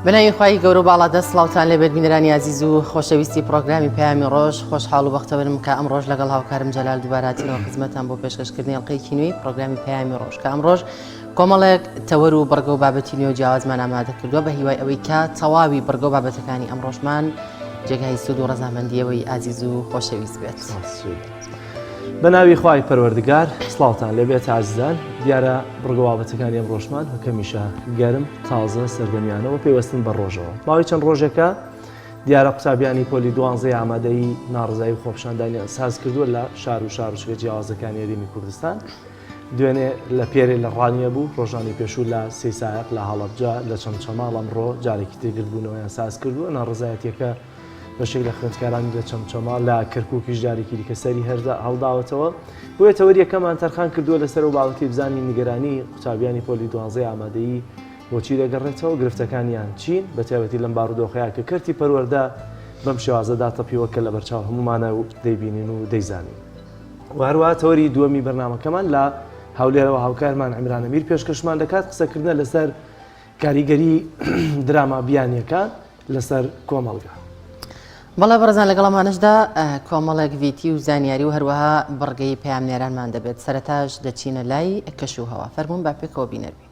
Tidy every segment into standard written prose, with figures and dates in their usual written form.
بەناوی خوای گەورە باڵادە سڵاوتان لێبێت بینەرانی عزیز و خۆشەویستی پرۆگرامی پەیامی ڕۆژ خۆشحاڵ و بەختەوەرم کە ئەم ڕۆژ لەگەڵ هاوکارم جەلال دووباراتینەوە خزمەتان بۆ پێشکەشکردنی ئەڵقەی کینوی پرۆگرامی پەیامی ڕۆژ کە ئەم ڕۆژ کۆمەڵێک تەوەر و بەرگە و بابەتی نوێ و جیاوازمان ئامادە کردووە بە هیوای ئەوەی کە تەواوی بەرگە و بابەتەکانی ئەم ڕۆژمان جێگای سود و ڕەزامەندیەوەی عزیز و خۆشەویست بێت. بەناوی خوای پەروەردگار سڵاوتان لێبێت عزیزان، دیارە بڕگە بابەتەکانی ئەم ڕۆژمان هەکەمیشە گەرم تازە سەردەمیانەوە پێوەستن بە ڕۆژەوە. ماوەی چەند ڕۆژێکە دیارە قوتابیانی پۆلی 12 ئامادەی ناڕزایی و خۆپیشاندانیان ساز کردووە لە شار و شارچوێ جیاوازەکانی هەرێمی کوردستان. دوێنێ لە پێرێ لە ڕانیە بوو، ڕۆژانی پێشوو لە سێسایق لە هەڵەبجە لە چەمچەماڵ ئەمڕۆ جارێکی تێگرتبوونەوەیان ساز کردووە. ناڕزایەتیەکە بەشێک لە خوێندکارانی لە چەمچەماڵ لە کەرکووکیش جارێکی دیکە سەری هەڵداوەتەوە. بۆیە تەوەریەکەمان تەرخان کردووە لەسەر و باوەتی بزانی نیگەرانی قوتابیانی پۆلی 12 ئامادەیی بۆچی دەگەڕێتەوە، گرفتەکانیان چین، بە تایبەتی لەم بارودۆخەیە کە کەرتی پەروەردە بەم شێوازەدا تەپیوە کە لە بەرچاو هەمومانە و دەیبینین و دەیزانین. و هەروەها تەوەری دووەمی بەرنامەکەمان لە هەولێرەوە هاوکارمان عیمران ئەمیر پێشکەشمان دەکات قسەکردنە لەسەر کاریگەری دراما بیانیەکان لەسەر کۆمەڵگا. بەڵێ بەڕێزان لەگەڵەمانشدا کۆمەڵێک ڤیتی و زانیاری و هەروەها بڕگەی پەیامنێرانمان دەبێت. سەرەتاش دەچینە لای کەش و هەوا. فەرموون با پێکەوە بینەربین.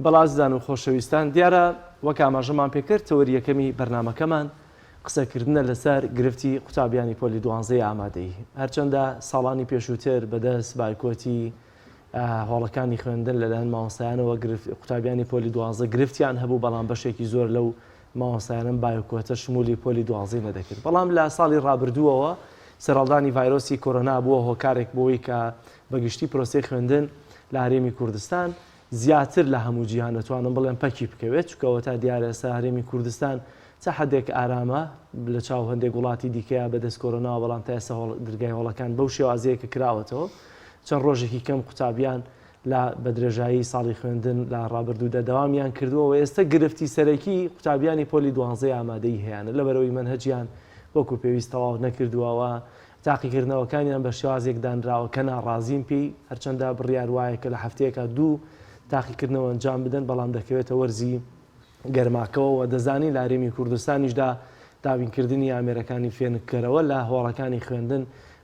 بەڵازدان و خۆشەویستان، دیارە وەک ئاماژەمان پێکرد تەوەریەکەمی بەرنمەکەمان قسەکردنە لەسەر گرفتی قوتابیانی پۆلی 12 ئامادەیی. هەرچەندە ساڵانی پێشووتر بەدەست بایکۆتی هۆڵەکانی خوێندن لەلایەن مامۆستایانەوە قوتابیانی پۆلی 12 گرفتیان هەبوو، بەڵام بەشێکی زۆر لەو مامۆستایانم بایکۆتە شمولی پۆلی 12 نەدەکرد. بەڵام لە ساڵی ڕابردووەوە سەرهەڵدانی ڤایرۆسی کۆرۆنا بووە هۆکارێک بۆی کە بەگشتی پرۆسەی خوێندن لە هەرێمی کوردستان زیاتر لە هەموو جیهان دەتوانم بڵێم پەکی بکەوێت، چکەوە تا دیارە ئێستا هەرێمی کوردستان چە حەدێک ئارامە لە چاو هەندێک وڵاتی دیکەیە بەدەست کۆرۆناوە، بەڵام تا ئێستا دەرگای هۆڵەکان بەو شێوازەیە کە کراوەتەوە. چەند ڕۆژێکی کەم قوتابیان لە بەدرێژایی ساڵی خوێندن لە ڕابردوودا دەوامیان کردووە و ئێستا گرفتی سەرەکی قوتابیانی پۆلی 12 ئامادەی هەیەە لەبەرەوەی منهەجیان وەکو پێویست تەواو نەکردووەوە، تاقیکردنەوەکانیان بە شێوازێک دانراوە کە ناڕازیم پێی، هەرچەندە بڕیار وایە کە لە هەفتەیەکە دوو تاقیکردنەوە ئەنجام بدەن، بەڵام دەکەوێتە وەرزی گەرماکەوە. دەزانی لە هەرێمی کوردستانیشدا دابینکردنی ئامێرەکانی فێنکەرەوە لە هۆڵەکانی خوێندن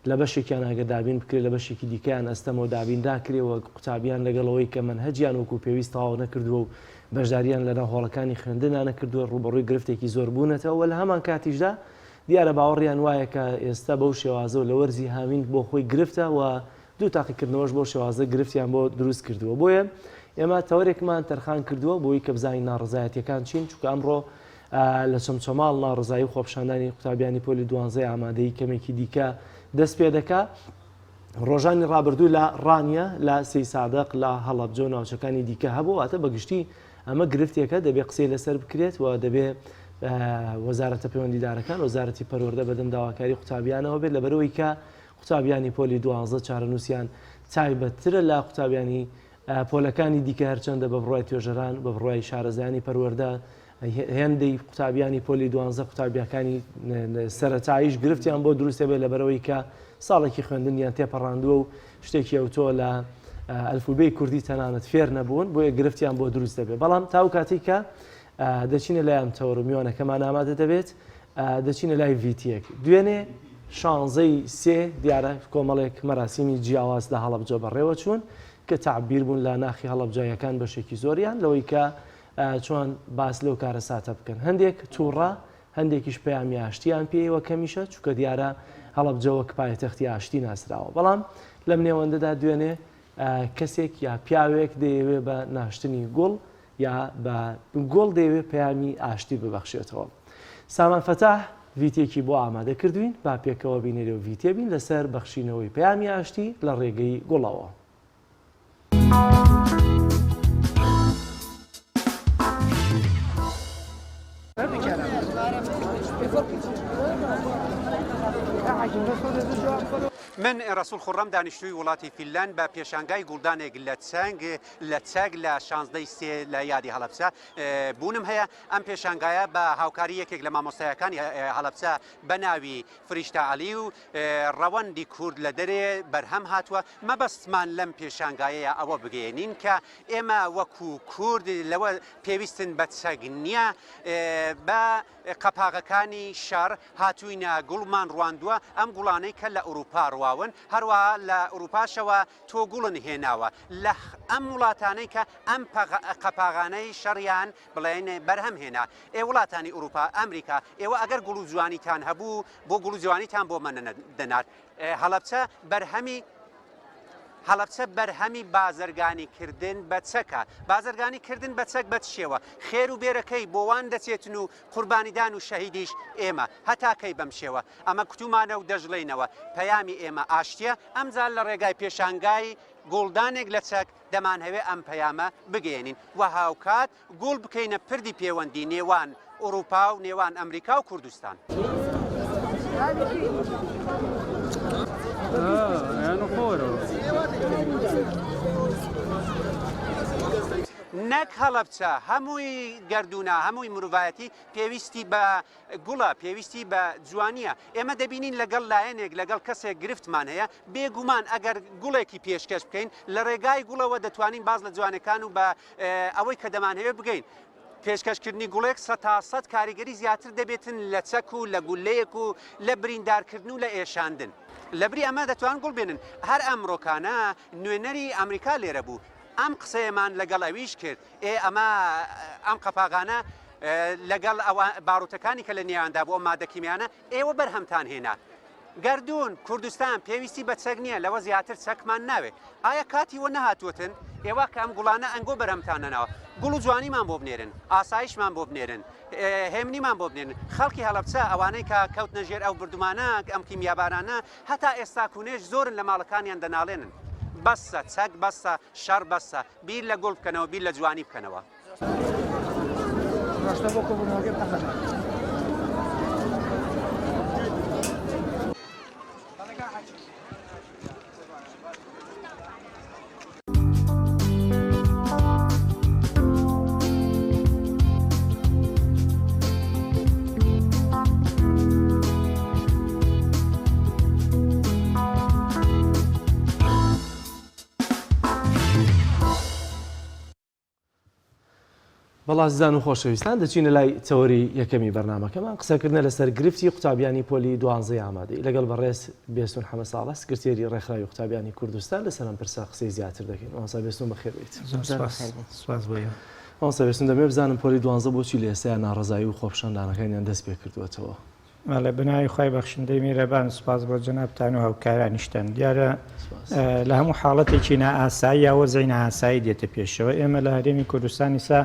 لە بەشێکیان ئەگە دابین بکرێت، لە بەشێکی دیکەیان ئەستەمەوە دابینداکرێەوە قوتابیان لەگەڵەوەی کە منهەجیان وەکو پێویست تەواو نەکردووە و بەشداریان لەناو هۆڵەکانی خوێندنیان نەکردووە، ڕوبەڕووی گرفتێکی زۆر بوونەتەوە. لە هەمان کاتیشدا دیارە باوەڕیان وایە کە ئێستا بەو شێوازە و لە وەرزی هاوین بۆ خۆی گرفتە و دوو تاقیکردنەوەش بۆ شێوازە گرفتیان بۆ دروست کردووە. بۆیە ئێمە تەوەرێکمان تەرخان کردووە بۆی کە بزانین ناڕزایەتیەکان چین، چونکە ئەمڕۆ لە چەمچەماڵ ناڕزایی و خۆپیشاندانی قوتابیانی پۆلی 12 ئامادەیی کەمێکی دیکە دەست پێ دەکا. ڕۆژانی ڕابردوو لە ڕانیە، لە سەی سادق، لە هەڵەبجە و ناوچەکانی دیکە هەبوو، واتە بەگشتی ئەمە گرفتێکە دەبێت قسەی لەسەر بکرێت و دەبێت وەزارەتە پەیوەندیدارەکان وەزارەتی پەروەردە بەدەم داواکاری قوتابیانەوە بێت لەبەرەوەی کە قوتابیانی پۆلی 12 چارەنووسیان تایبەتترە لە قوتابیانی پۆلەکانی دیکە هەرچەندە بە بڕای توێژەران بە بڕای شارەزایانی پەروەردە هێندەی قوتابیانی پۆلی 12 قوتابیەکانی سەرەتاییش گرفتیان بۆ دروستە بێت لەبەرەوەی کە ساڵێکی خوێندنیان تێپەڕاندووە و شتێکی ئەوتۆ لە ئەلفوبەی کوردی تەنانەت فێر نەبوون بۆیە گرفتیان بۆ دروست دەبێت بەڵام تاو کاتی کە دەچینە لای ئەم تەوڕە میوانەکەمان ئامادە دەبێت دەچینە لای ڤیتیەک دوێنێ 16ی سێ دیارە کۆمەڵێک مەراسیمی جیاواز لە هەڵەبجە بەڕێوە چوون کە تعبیر بوون لە ناخی هەڵەبجەیەکان بەشێکی زۆریان لەوەی کە چۆن باس لەو کارە ساتە بکەن هەندێک تووڕە هەندێکیش پەیامی ئاشتیان پێیەوە کەمیشە چونکە دیارە هەڵەبجەوە پایتەختی ئاشتی ناسراوە بەڵام لەم نێوەندەدا دوێنێ کەسێک یا پیاوێک دەیەوێت بە ناشتنی گوڵ یا بە گۆڵ دەیەوێت پەیامی ئاشتی ببەخشێتەوە سامان فەتاح ڤیتێکی بۆ ئامادە کردوین با پێکەوە بینێرە و ڤیتێ بین لەسەر بەخشینەوەی پەیامی ئاشتی لە ڕێگەی گوڵەوە. من ڕسوول خوڕەم دانیشتووی وڵاتی فینلاند بە پێشانگای گوڵدانێک لە چەگ لە 16ی سێ لە یادی هەڵەبجە بوونم هەیە ئەم پێشانگایە بە هاوکاری یەکێک لە مامۆستایەکانی هەڵەبجە بە ناوی فریشتە عەلی و ڕەوەندی کورد لە دەرێ بەرهەم هاتووە مەبەستمان لەم پێشانگایەیە ئەوە بگەێنین کە ئێمە وەکو کورد لەوە پێویستن بە چەگ نییە بە قەپاغەکانی شار هاتووینە گوڵمان ڕواندووە ئەم گوڵانەی کە لە ئەوروپا ڕواون هەروەها لە ئەوروپاشەوە تۆ گوڵن هێناوە لە ئەم وڵاتانەی کە ئەم قەپاغانەی شەڕیان بڵێن بەرهەم هێنا وڵاتانی ئەوروپا ئەمریکا ئێوە ئەگەر گوڵ و جوانیتان هەبوو بۆ گوڵ و جوانیتان بۆ منە دەنات هەڵەبجە بەرهەمی بازرگانیکردن بە چەکە بازرگانیکردن بە چەک بە شێوە خێر و بێرەکەی بۆوان دەچێتن و قوربانیدان و شەهیدیش ئێمە هەتاکەی بەم شێوە ئەمە کتومانە و دەژڵێنەوە پەیامی ئێمە ئاشتیە ئەمجار لە ڕێگای پێشانگای گوڵدانێک لە چەک دەمانهەوێ ئەم پەیامە بگەێنین و هاوکات گوڵ بکەینە پردی پەیوەندی نێوان ئەوروپا و نێوان ئەمریکا و کوردستان. نەک هەڵەبجە هەمووی گەردوونە هەمووی مرۆڤایەتی پێویستی بە گوڵە پێویستی بە جوانیە ئێمە دەبینین لەگەڵ لایەنێک لەگەڵ کەسێک گرفتمان هەیە بێگومان ئەگەر گوڵێکی پێشکەش بکەین لە ڕێگای گوڵەوە دەتوانین باز لە جوانەکان و بە ئەوەی کە دەمانهەوێ بگەین پێشکەشکردنی گوڵێک 100 کاریگەری زیاتر دەبێتن لە چەک و لە گولەیەک و لە بریندارکردن و لە ئێشاندن لەبری ئەمە دەتوان گوڵ بێنن هەر ئەمڕۆکانە نوێنەری ئەمریکا لێرە بوو ئەم قسەیەمان لەگەڵ ئەویش کرد ئەمە ئەم قەپاغانە لەگەڵ باڕوتەکانی کە لە نێواندا بۆ ئەم مادەکیمیانە ئێوە بەرهەمتان هێنا گەردوون کوردستان پێویستی بە چەک نییە لەوە زیاتر چەکمان ناوێت ئایا کاتی وە نەهاتووتن ئێوە کە ئەم گوڵانە ئەنگۆ بەرهەمتانەنەوە گوڵ و جوانیمان بۆ بنێرن ئاسایشمان بۆ بنێرن هێمنیمان بۆ بنێرن خەڵکی هەڵەبجە ئەوانەی کە کەوتنە ژێر ئەو بردومانە ئەم کیمیابارانە هەتا ئێستا کوونێش زۆرن لە ماڵەکانیان دەناڵێنن بەسە چەک بەسە شەڕ بەسە بیر لە گوڵ بکەنەوە بیر لە جوانی بکەنەوە. بەڵازیزان و خۆشەویستان دەچینە لای تەوەری یەکەمی بەرنامەکەمان قسەکردنە لەسەر گرفتی قوتابیانی پۆلی 12 ئامادەی لەگەڵ بەڕێز بێستون حەمە ساڵە سکرتێری ڕێکخراوی قوتابیانی کوردستان لەسەر ئەم پرسە قسەی زیاتر دەکەین مامۆستا بێستون بەخێر بێت. مامۆستا بێستون دەمێ بزانم پۆلی 12 بۆچی لە ئێستایا ناڕەزایی و خۆپشاندانەکانیان دەست پێ کردووەتەوە. لە بناوی خی بەخشندەی میرەبان سوپاس بۆ جەنابتان و هاوکارانیشتن دیارە لە هەموو حاڵەتێکی نائاسایی یا وەزەی نائاسایی دێتە پێشەوە ئێمە لە هەرێمی کوردستانی سا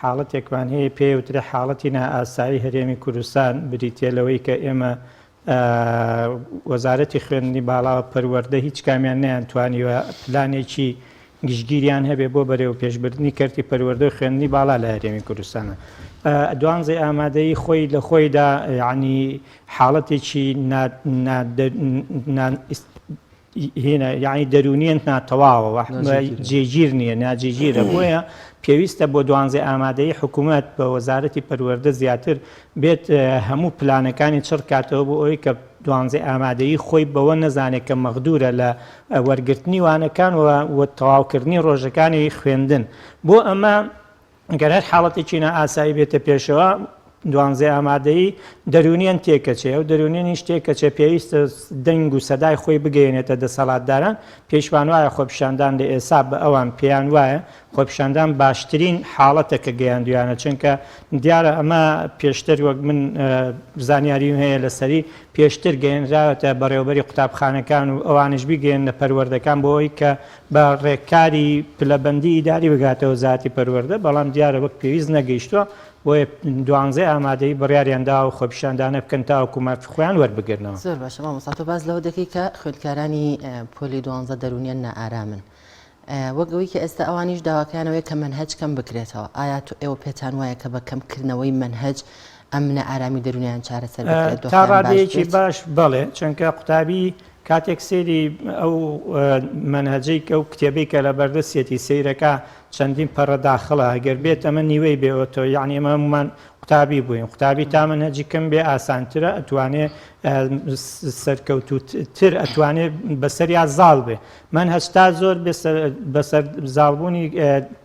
حاڵەتێکمان هەیە پێوترە حاڵەتی نائاسایی هەرێمی کوردستان بریتە لەوەی کە ئێمە وەزارەتی خوێندنی باڵا پەروەردە هیچ کامیان نەیانتوانیوە پلانێکی گشتگیریان هەبێ بۆ بەرەو پێشبردننی کەرتی پەروەردە و خوێندنی باڵا لە هەرێمی کوردستانە. دوانزەی ئامادەی خۆی لە خۆیدا ینی حاڵەتێکی هێنا یعنی دەرونیان ناتەواوە جێگیر نییە ناجێگیرە بۆیە پێویستە بۆ دوانزەی ئامادەی حکوومەت بە وەزارەتی پەروەردە زیاتر بێت هەموو پلانەکانی چڕ کاتەوە بۆ ئەوەی کە دوانزەی ئامادەیی خۆی بەوە نەزانێت کە مەغدورە لە وەرگرتنی وانەکان و تەواوکردنی ڕۆژەکانی خوێندن بۆ ئەمە گەر هەر حاڵەتێکی نائاسایی بێتە پێشەوە دوانزەی ئامادەی دەرونیان تێکەچێ و دەرونێنیش تێکەچێ پێویستە دەنگ و سەدای خۆی بگەێنێتە دەسەڵاتداران پێشوان وایە خۆپیشاندان لە ئێسا بە ئەوان پێیان وایە خۆپیشاندان باشترین حاڵەتەکە گەیاندویانە چونکە دیارە ئەمە پێشتر وەک من زانیاریم هەیە لەسەری پێشتر گەێنراوەتە بەڕێوەبەری قوتابخانەکان و ئەوانش بیگەێنە پەروەردەکان بۆەوەی کە بە ڕێککاری پلەبەندی ئیداری بگاتەوە زیاتی پەروەردە بەڵام دیارە وەک پێویست نەگەیشتووە بۆیە دوانزەی ئامادەی بڕیاریاندا و خۆپیشاندانە بکەن تا حکوومەت خۆیان وەربگرنەوە. زۆر باشە مامۆستا باز لەوە دەکەی کە خوێندکارانی پۆلی دوانزە دەرونیان نائارامن وەک ئەوەی کە ئێستا ئەوانیش داواکانەوەی کە منهەج کەم بکرێتەوە ئایا تو ئێوە پێتان وایە کە بە کەمکردنەوەی منهەج ئەم نەئارامی دەرونیان چارەسەر بکرێت تا ڕادەیەکی باش بڵێ چونکە قوتابی کاتێک سێری ئەو منهەجەی کە و کتێبەی کە لە بەردەستێتی سەیرەکە چەندین پەڕەداخڵە ئەگەر بێت ئەمە نیوەی بێەوەتەوە یعنی ئەمەمان قوتابی بووین قوتابی تا منهەجی کەم بێ ئاسانترە ئەتوانێت سەرکەوتوتر ئەتوانێت بەسەریا زاڵ بێ من هەستا زۆر بەسەر زاڵبوونی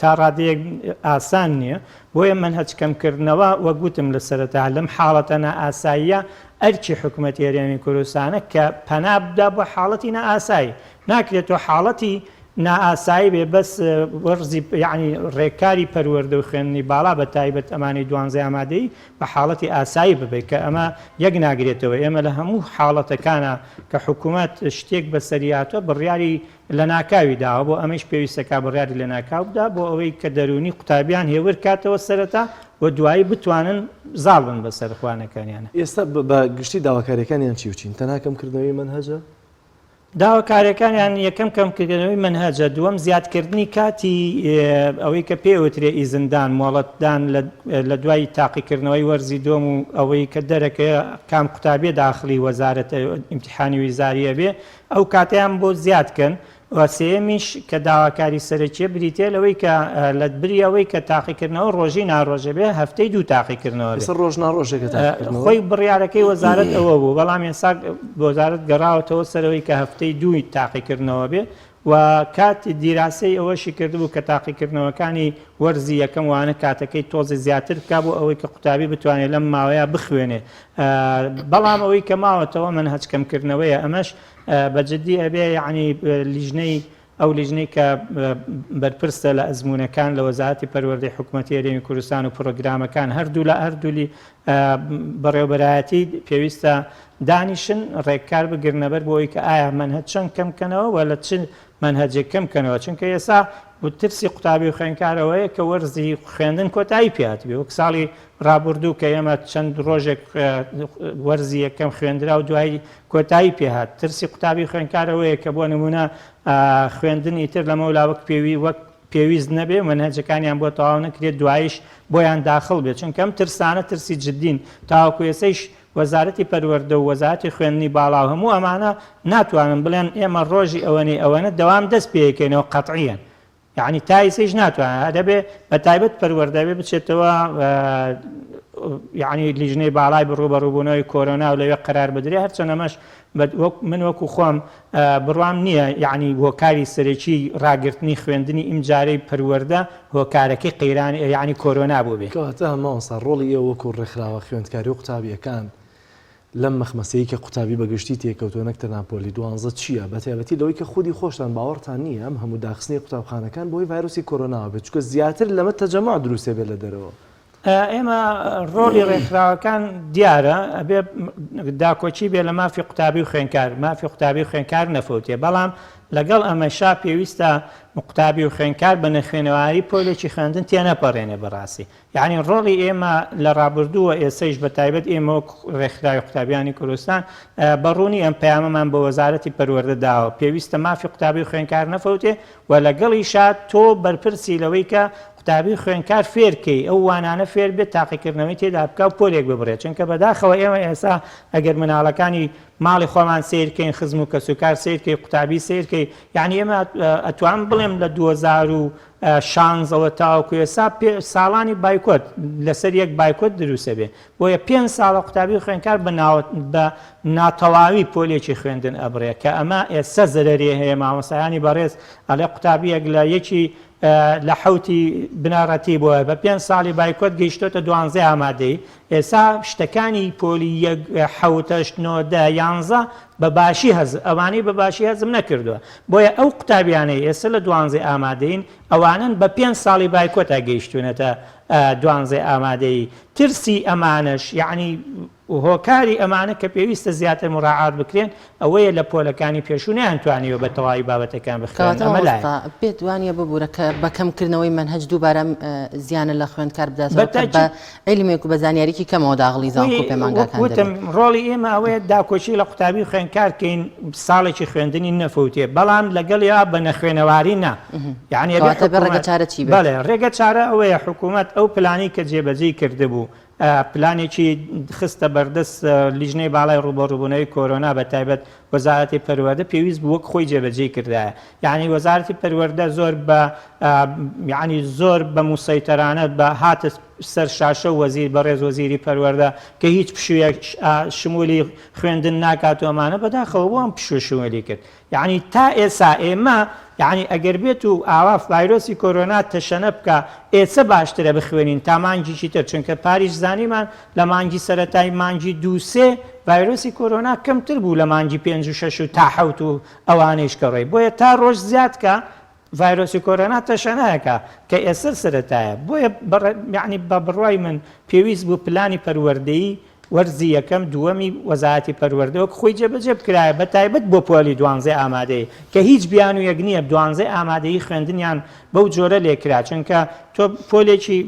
تا ڕادەیەک ئاسان نییە بۆیە منهەج کەمکردنەوە وەگوتم لە سەرەتا لەم حاڵەتە نائاساییە ئەرکی حکوومەتی هەرێمی کوردستانە کە پەنا بدا بۆ حاڵەتی نائاسایی ناکرێتەوە حاڵەتی نائاسایی بێ بەس وەرزی یعنی ڕێکاری پەروەردە و خوێندنی باڵا بە تایبەت ئەمانی دوانزەی ئامادەی بە حاڵەتی ئاسایی ببێت کە ئەمە یەک ناگرێتەوە ئێمە لە هەموو حاڵەتەکانە کە حکوومەت شتێک بەسەریاتوە بڕیاری لە ناکاوی داوە بۆ ئەمەش پێویستەکە بڕیاری لە ناکاو بدا بۆ ئەوەی کە دەرونی قوتابیان هێور کاتەوە سەرەتا و دوایی بتوانن زاڵ بن بەسەر خوانەکانیانە. ئێستا بە گشتی داواکاریەکانیان چی وچین تەنها کەمکردنەوەی منهەجە؟ داواکاریەکانیان یەکەم کەمکردنەوەی منهەجە دووەم زیادکردنی کاتی ئەوەی کە پێوترێ ئیزندان مۆڵەتدان لە دوای تاقیکردنەوەی وەرزی دۆم و ئەوەی کە دەرەکە کام قوتابیە داخلی وەزارەتە ئیمتیحانی ویزاریە بێ ئەو کاتیان بۆ زیادکەن و سێمیش کە داواکاری سەرەکیە بریتێ لەوەی کە لە بریەوەی کە تاقیکردنەوە ڕۆژی ناڕۆژە بێ هەفتەی دوو تاقیکردنەوە ڕۆژ ناڕۆژێکە خۆی بڕیارەکەی وەزارەت ئەوە بوو بەڵام ێستا وەزارەت گەڕاوەتەوە سەرەوەی کە هەفتەی دووی تاقیکردنەوە بێ و کات دیراسی ئەوەشی کردبوو کە تاقیکردنەوەکانی وەرزی یەکەم وانە کاتەکەی تۆزی زیاتر بکا بۆ ئەوەی کە قوتابی بتوانێت لەم ماوەیە بخوێنێ بەڵام ئەوەی کە ماوەتەوە منهەج کەمکردنەوەیە ئەمەش بەجددی ئەبێ یعنی لیژنەی ئەو لیژنەی کە بەرپرسە لە ئەزمونونەکان لە وەزارەتی پەروەردەی حکوومەتی هەرێمی کوردستان و پرۆگرامەکان هەردوو لە هەردوولی بەڕێوەبەرایەتی پێویستە دانیشن ڕێککار بگرنەبەر بۆ ئەوی کە ئایا منهەج چەند کەمکەنەوە و لە چ منهەجێک کەمکەنەوە چونکە ئێستا ترسی قوتابی و خوێندکارەوەیە کە وەرزی خوێندن کۆتایی پێات بێ وەک ساڵی ڕابردوو کە ئێمە چەند ڕۆژێک وەرزی یەکەم خوێندرا و دوایی کۆتایی پێهات ترسی قوتابی خوێندکارەوەیە کە بۆ نمونە خوێندنی تر لەمە ولاوەک وەک پێویست نەبێ منهەجەکانیان بۆ تەواو نەکرێت دوایش بۆیان داخڵ بێت چونکە ئەم ترسانە ترسی جددین تاوەکو ئێسەیش وەزارەتی پەروەردە و وەزارەتی خوێندنی باڵا و هەموو ئەمانە ناتوانن بڵێن ئێمە ڕۆژی ئەوەنە دەوام دەست پێکەینەوە قەتعیەن یعنی تایسەیش ناتوانێت دەبێ بە تایبەت پەروەردەبێ بچێتەوە یعنی لیژنەی باڵای بەڕوبەڕووبوونەوەی کۆرۆنا و لەوێ قەرار بدرێ هەرچەندەمەش من وەکو خۆم بڕوام نییە یعنی هۆکاری سەرەکی ڕاگررتنی خوێندنی ئیمجارەی پەروەردە هۆکارەکەی قەیرانی یعنی کۆرۆنا بوو بێ کەواتە ماوەستا ڕۆڵی ئێوە وەکو ڕێکخراوە خوێندکاری و قوتابیەکان لەم مەخمەسەیە کە قوتابی بەگشتی تێکەوتۆ نەکتە ناپۆلی دوانزە چییە بەتایبەتی لەوەی کە خودی خۆشتان باوەڕتان نییە ئەم هەموو داخستنی قوتابخانەکان بۆی ڤایرۆسی کۆرۆناوە بێت چونکە زیاتر لەمە تەجەمع دروستێ بێت لە دەرەوە ئێمە ڕۆلی ڕێکخراوەکان دیارە ئەبێ داکۆچی بێ لە مافی قوتابی و خوێنکار مافی قوتابی و خوێنکار نەفوتێ بەڵام لەگەڵ ئەمەشا پێویستە قوتابی و خوێنکار بە نەخوێنەواری پۆلێکی خوێندن تێنەپەڕێنێ بەڕاستی یعنی ڕۆڵی ئێمە لە ڕابردووە ئێسەیش بە تایبەت ئێمە ڕێکخراوی قوتابیانی کوردستان بەڕوونی ئەم پەیامەمان بە وەزارەتی پەروەردە داوە پێویستە مافی قوتابی و خوێنکار نەفەوتێ و لەگەڵیشا تۆ بەرپرسی لەوەی کە قوتابی خوێنکار فێرکەی ئەو وانانە فێر بێت تاقیکردنەوەی تێدا بکە و پۆلێک ببڕێت چونکە بەداخەوە ئێمە ئێستا ئەگەر مناڵەکانی ماڵی خۆمان سیرکەین خزم و کەسوکار سیرکەی قوتابی سیرکەی یعنی ئێمە ئەتوان بڵێم لە 2016ەوە تاوەکو ئێستا ساڵانی بایکۆت لەسەر یەک بایکۆت دروستە بێ بۆیە 5 ساڵە قوتابی خوێنکار بە ناتەواوی پۆلێکی خوێندن ئەبڕێ کە ئەمە ئێستا زەرەری هەیە مامۆستایانی بەڕێز ئەڵێ قوتابیەک لە یەکی لە حوتی بناڕەتی بووە بە 5 ساڵی بایکۆت گەیشتۆتە 12 ئامادەی ئێستا شتەکانی پۆلی 11 بەباشی ئەوانەی بەباشی هەزم نەکردووە بۆیە ئەو قوتابیانەی ئێستا لە 12 ئامادەین ئەوانن بە 5 ساڵی بایکۆتا گەیشتونەتە 12 ئامادەی ترسی ئەمانش یعنی هۆکاری ئەمانە کە پێویستە زیاتر مراعات بکرێن ئەوەیە لە پۆلەکانی پێشوونیان توانیوە بە تەواوی بابەتەکان بخوێن پێت وانە ببوورە کە بەکەمکردنەوەی منهج دووبارە زیانە لە خوێندکار بداتەوە بە عیلمێک و بە زانیاریکی کەمەوە داغڵی زانکۆ پەیمانگاکان وتم ڕۆڵی ئێمە ئەوەیە داکۆچی لە قوتابی خوێندکارکەین ساڵێکی خوێندنی نەفوتێ بەڵام لەگەڵ یا بە نەخوێنەواری نا یعنی ڕێگە چارە چی بەڵێ ڕێگە چارە ئەوەیە حکوومەت ئەو پلانی کە جێبەجێ کردبوو پلانێکی خستە بەردەست لیژنەی باڵای ڕوبەڕووبوونەوەی کۆرۆنا بە تایبەت وەزارەتی پەروەردە پێویست بوو وەک خۆی جێبەجێ کردایە یعنی وەزارەتی پەروەردە زۆر بە موسەیتەرانە بە هاتە سەر شاشە وەزیر بەڕێز وەزیری پەروەردە کە هیچ پشوویەک شمولی خوێندن ناکاتۆمانە بەداخەوە بۆ ئەم پشووە شمولی کرد یعنی تا ئێسا ئێمە یعنی ئەگەر بێت و ئاوا ڤایرۆسی کۆرۆنا تەشەنە بکە ئێستا باشترە بخوێنین تا مانگیی تر چونکە پاریش زانیمان لە مانگی سەرەتای مانگی 2-3 ڤایرۆسی کۆرۆنا کەمتر بوو لە مانگی 5 و 6 و تا 7 و ئەوانەیش کە ڕێ بۆیە تا ڕۆژ زیاد کە ڤایرۆسی کۆرۆنا تەشەنەیەکە کە ئێستا سەرەتایە بۆیە یعنی بە بڕوای من پێویست بوو پلانی پەروەردەیی وەرزی یەکەم دووەمی وەزارەتی پەروەردەوە خۆی جێبەجێ بکرایە بە تایبەت بۆ پۆلی 12 ئامادەی کە هیچ بیان و یەک نییە 12 ئامادەیی خوێندنیان بەو جۆرە لێکرا چونکە تۆ پۆلێکی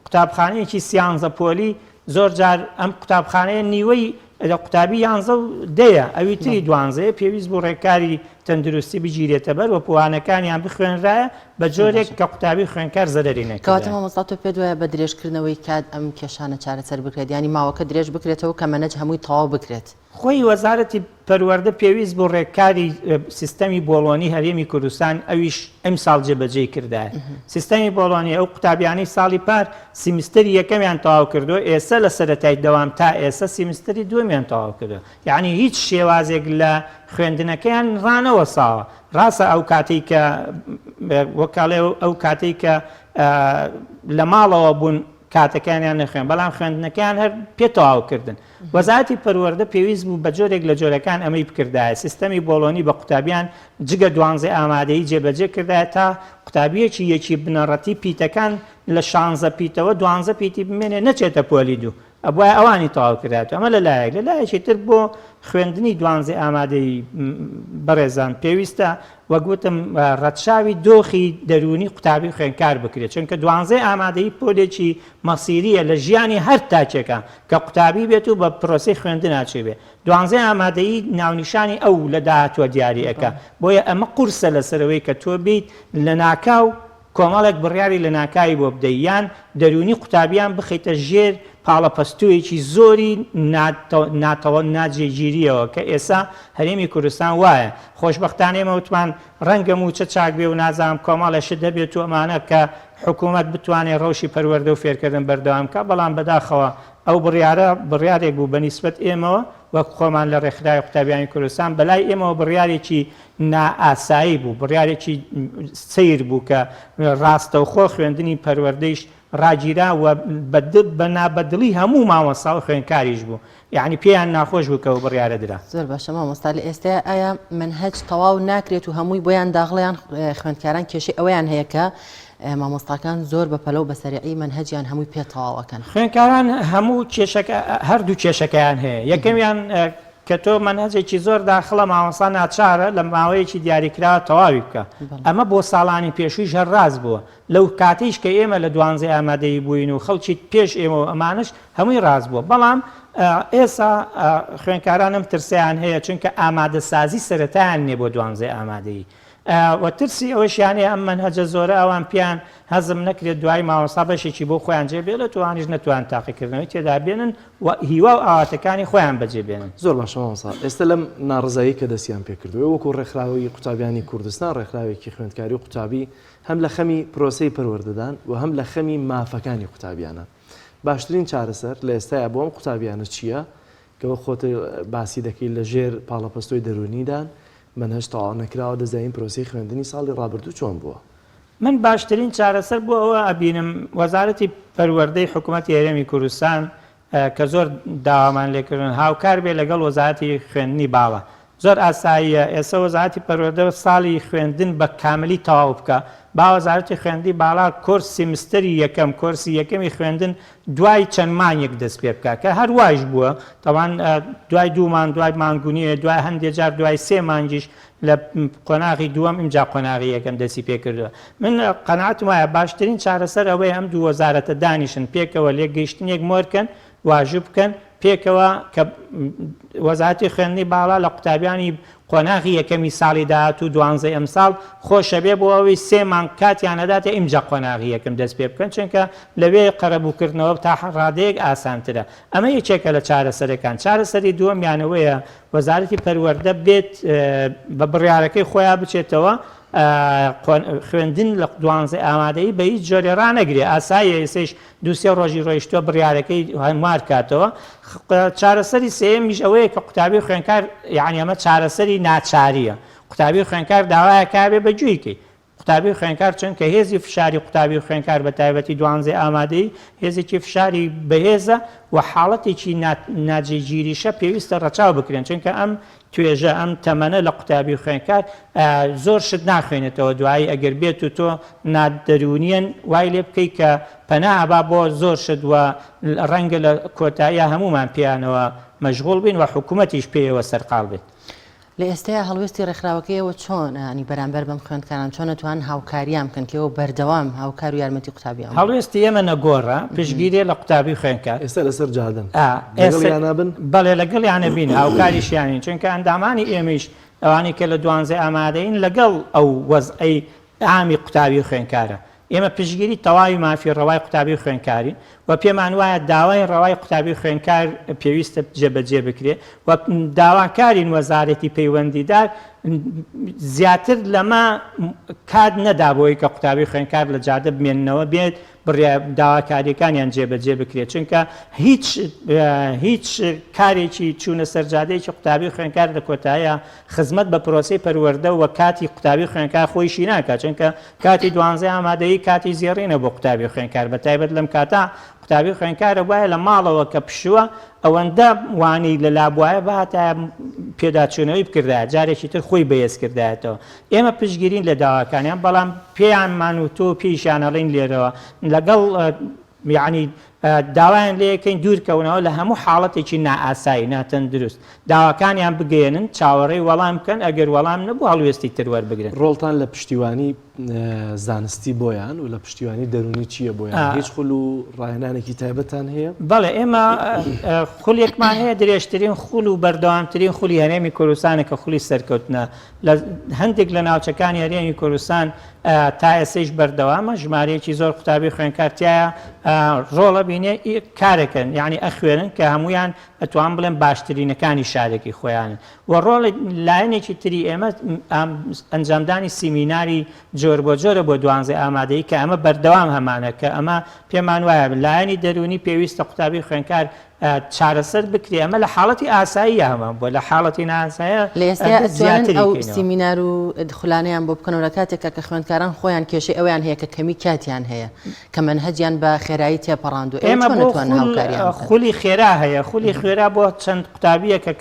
قوتابخانەیەکی 13 پۆلی زۆر جار ئەم قوتابخانەیە نیوەی لە قوتابی 11 ئەوی تری 12 پێویست بۆ ڕێکاری تەندروستی بگیرێتە بەر وە پوانەکانیان بخوێنرایە بە جۆرێک کە قوتابی خوێنکار زەرەری نەکات کەواتە مامۆستا تۆ پێت وایە بە درێژکردنەوەی کات ئەم کێشانە چارەسەر بکرێت ینی ماوەکە درێژ بکرێتەوە کە مەنەج هەمووی تەواو بکرێت خۆی وەزارەتی پەروەردە پێویست بۆ ڕێککاری سیستەمی بۆڵۆنی هەرێمی کوردستان ئەویش ئەم ساڵ جێبەجێ کردایە سیستەمی بۆڵۆنی ئەو قوتابیانی ساڵی پار سیمستری یەکەمیان تەواو کردو ئێستا لە سەرەتای دەوام تا ئێستا سیمستری دووەمیان تەواو کردو یعنی هیچ شێوازێک لە خوێندنەکەیان ڕانەوە ساوە ڕاستە ئەو کاتێک کە وەکاڵێ ئەو کاتێک کە لە ماڵەوە بوون کاتەکانیان نەخوێن بەڵام خوێندنەکەیان هەر پێتەواوکردن وەزارەتی پەروەردە پێویست بوو بە جۆرێک لە جۆرەکان ئەمەی بکردایە سیستەمی بۆڵۆنی بە قوتابیان جگە 12 ئامادەیی جێبەجێ کردایە تا قوتابیەکی یەکی بنەڕەتی پیتەکان لە 16 پیتەوە 12 پیتی بمێنێ نەچێتە پۆلی دوو ئەبووە ئەوانی تەواو کردێت ئەمە لە لایەکی تر بۆ خوێندنی 12 ئامادەی بەڕێزان پێویستە وەگوتم ڕەتشاوی دۆخی دەرونی قوتابی خوێنکار بکرێت چونکە 12 ئامادەی پۆلێکی مەسیریە لە ژیانی هەر تاچێکە کە قوتابی بێت و بە پرۆسی خوێندن ناچێ بێ 12 ئامادەی ناونیشانی ئەو لە داهاتوە دیاریەکە بۆیە ئەمە قورسە لەسەرەوەی کە تۆ بیت لە ناکاو کۆمەڵێک بڕیاری لە ناکایی بۆ بدەیان دەرونی قوتابیان بخیتە ژێر پاڵەپەستوویەکی زۆری ناتەوە ناجێگیریەوە کە ئێستا هەرێمی کوردستان وایە خۆشبەختانەیە وتمان ڕەنگە موچە چاک بێ و نازانم کۆمەڵەشە دەبێت و ئەمانە کە حکوومەت بتوانێت ڕەوشی پەروەردە و فێرکردن بەردەوام کە بەڵام بەداخەوە ئەو بڕیارێک بوو بە نیسبەت ئێمەوە وەک خۆمان لە ڕێکخراوی قوتابیانی کوردستان بەلای ئێمەوە بڕیارێکی نائاسایی بوو بڕیارێکی سیر بوو کە ڕاستەوخۆ خوێندنی پەروەردەیش ڕاگیرا و بە نابەدڵی هەموو مامۆستا و خوێنکاریش بوو یعنی پێیان ناخۆش بووکەوە بڕیارە درا. زۆر باشە مامۆستا لە ئێستا ئایا منهەج تەواو ناکرێت و هەمووی بۆیان داغڵیان خوێندکاران کێشەی ئەوەیان هەیە کە مامۆستاکان زۆر بەپەلە و بەسەریعی منهەجیان هەمووی پێ تەواوەکەن. خوێندکاران هەموو هەردوو کێشەکەیان هەیە. یەکەمیان کە تۆ منهەجێکی زۆر داخڵە مامۆستا ناچارە لە ماوەیەکی دیاریکراوە تەواوی بکە. ئەمە بۆ ساڵانی پێشووی ژەڕاز بووە. لەو کاتیش کە ئێمە لە 12 ئامادەیی بووین و خەڵکی پێش ئێمە ئەمانش هەمووی ڕاست بووە. بەڵام ئێستا خوێندکارانم ترسیان هەیە چونکە ئامادە سازی سەرەتایان نییە بۆ 12 ئامادەیی. و ترسی ئەوەشیانێ ئەم منهەجە زۆرە ئەوان پیان هەزم نەکرێت دوای مامۆستا بەشێکی بۆ خۆیان جێبێ لە توانیش نەتوان تاقیکردنەوەی تێدا بێنن و هیوا و ئاواتەکانی خۆیان بەجێبێنن. زۆر باشە مامۆستا ئێستا لەم ناڕزایی کە دەستیان پێکردووە وەکو ڕێکخراوی قوتابیانی کوردستان ڕێکخراوێکی خوێندکاری و قوتابی هەم لە خەمی پرۆسەی پەروەردەدان و هەم لە خەمی مافەکانی قوتابیانە باشترین چارەسەر لە ئێستاە بۆ ئەم قوتابیانە چییە کەەوە خۆت باسی دەکەی لە ژێر پاڵەپەستۆی دەرونیدان منهەج تەواو نەکراوە دەزانین پرۆسی خوێندنی ساڵی ڕابردوو چۆن بووە؟ من باشترین چارەسەر بوو ئەوە ئەبینم وەزارەتی پەروەردەی حکوومەتی هەرێمی کوردستان کە زۆر داوامان لێکردن هاوکار بێ لەگەڵ وەزارەتی خوێندنی باوە. زۆر ئاساییە ئێستا وەزارەتی پەروەردە ساڵی خوێندن بە کاملی تەواو بکە. با وەزارەتی خوێندی باڵا کۆرسی مستری یەکەم کۆرسی یەکەمی خوێندن دوای چەند مانگێک دەست پێ بکە کە هەر وایش بووە تەوان دوای دوومان دوای مانگونیە دوای هەندێک جار دوای 3 مانگیش لە قۆناغی دووەم ئیمجا قۆناغی یەکەم دەستی پێکردووە. من قەناعەتم وایە باشترین چارەسەر ئەوەیە ئەم دوو وەزارەتە دانیشن پێکەوە لێگەیشتنێک مۆرکەن واژب بکەن پێکەوە کە وەزارەتی خوێندنی باڵا لە قوتابیانی قۆناغی یەکەمی ساڵی داهاتوو 12 ئەمساڵ خۆشە بێ بۆ ئەوەی 3 مانگ کاتیانەداتە ئیمجا قۆناغی یەکەم دەست پێ بکەن چونکە لەوێ قەرەبووکردنەوە تا ڕادەیەک ئاسانترە. ئەمە یەکێکە لە چارەسەرەکان. چارەسەری دووەمیانەوەیە وەزارەتی پەروەردە بێت بە بڕیارەکەی خۆیان بچێتەوە خوێندن لە 12 ئامادەیی بە هیچ جۆرێ ڕانەگرێ ئاساییە ئێسش 2-3 ڕۆژی ڕۆیشتووە بڕیارەکەی هەموار کاتەوە. چارەسەری سێمیش ئەوەیە کە قوتابی خوێندکار یعنی ئەمە چارەسەری ناچاریە. قوتابی خوێندکار داوایە کابێ بەجوویکەی قوتابی خوێندکار چونکە هێزی فشاری قوتابی خوێندکار بە تایبەتی 12 ئامادەی هێزێکی فشاری بەهێزە و حاڵەتێکی ناجێگیریشە پێویستە ڕەچاو بکرێن چونکە ئەم توێژە ئەم تەمەنە لە قوتابی خوێندکار زۆر شت ناخوێنێتەوە دوایی ئەگەر بێت و تۆ نادەرونیەن وای لێ بکەی کە پەنابا بۆ زۆر شت و ڕەنگە لە کۆتاییە هەمومان پێیانەوە مەشغوڵ بین و حکوومەتیش پێیەوە سەرقاڵ بێت. لە ئێستایا هەڵوێستی ڕێکخراوەکەیەوە چۆن ئەنی بەرامبەر بەم خوێندکاران چۆن نەتوان هاوکاریان بکەن کەەوە بەردەوام هاوکار و یارمەتی قوتابیان هەڵوێستی ئێمە نەگۆڕە پشگیرێ لە قوتابی خوێندکار ئێستا لەسەر جادن بەڵێ لەگەڵیانە بین هاوکاریشیانین چونکە ئەندامانی ئێمەش ئەوانی کە لە 12 ئامادەین لەگەڵ ئەو وەزعی عامی قوتابی خوێندکارە. ئێمە پشگیری تەواوی مافی ڕەوای قوتابی خوێندکاری و پێمان وایە داوای ڕەوای قوتابی خوێندکار پێویستە جێبەجێ بکرێ و داواکارین وەزارەتی پەیوەندیدار زیاتر لەمە کات نەدا بۆی کە قوتابی خوێندکار لە جادە بمێننەوە بێت داواکاریەکانیان جێبەجێ بکرێت چونکە هیچ کارێکی چوونە سەرجادەیەکی قوتابی خوێندکار لە کۆتاییە خزمەت بە پرۆسی پەروەردە و کاتی قوتابی خوێندکار خۆیشی ناکات چونکە کاتی 12 ئامادەیی کاتی زیێڕینە بۆ قوتابی خوێندکار بە تایبەت لەم کاتە قوتابی خوێندکارە وایە لە ماڵەوە کە پشووە ئەوەندە وانی لە لابوایە بەهاتە پێداچوونەوەی بکردایە جارێکی تر خۆی بەهێز کردایەتەوە. ئێمە پشگیرین لە داواکانیان بەڵام پێیانمان و تۆ پێیشانەڵین لێرەوە لەگەڵ یعنی داوایان لەکەین دوورکەونەوە لە هەموو حاڵەتێکی نائاسایی ناتەندروست داواکانیان بگەێنن چاوەڕێی وەڵام بکەن ئەگەر وەڵام نەبوو هەڵوێستی تر وەربگرن. ڕۆڵتان لە پشتیوانی زانستی بۆیان و لە پشتیوانی دەرونی چییە بۆیان هیچ خوڵ و ڕاهێنانێکی تایبەتان هەیە؟ بەڵێ ئێمە خوڵێکمان هەیە درێژترین خوڵ و بەردەوامترین خولی هەرێمی کوردستانە کە خولی سەرکەوتنە لە هەندێک لە ناوچەکانی هەرێمی کوردستان تا ئێسەش بەردەوامە ژمارەیەکی زۆر قوتابی خوێندکارتیایە ڕۆڵە بینێ کارەکەن یعنی ئەخوێنن کە هەمویان ئەتوان بڵێن باشترینەکانی شارێکی خۆیانن و ڕۆڵی لایەنێکی تری ئێمە ئەنجامدانی سیمیناری جۆر بۆ جۆرە بۆ 12 ئامادەیی کە ئەمە بەردەوام هەمانە کە ئەمە پێمان وایە لایەنی دەرونی پێویستە قوتابی خوێندکار چارەسەر بکرێ ئەمە لە حاڵەتی ئاسایی هەمان بۆ لە حاڵەتی ناسایە لە ئێستا ئەتوانن ئەو سیمینار و خولانەیان بۆ بکەنەوە لە کاتێکە کە خوێندکاران خۆیان کێشەی ئەویان هەیە کە کەمی کاتیان هەیە کە منهەجیان بە خێرایی تێپەڕاندووە ئێمە بۆ خولی خێرا هەیە خولی خێرا بۆ چەند قوتابیەکە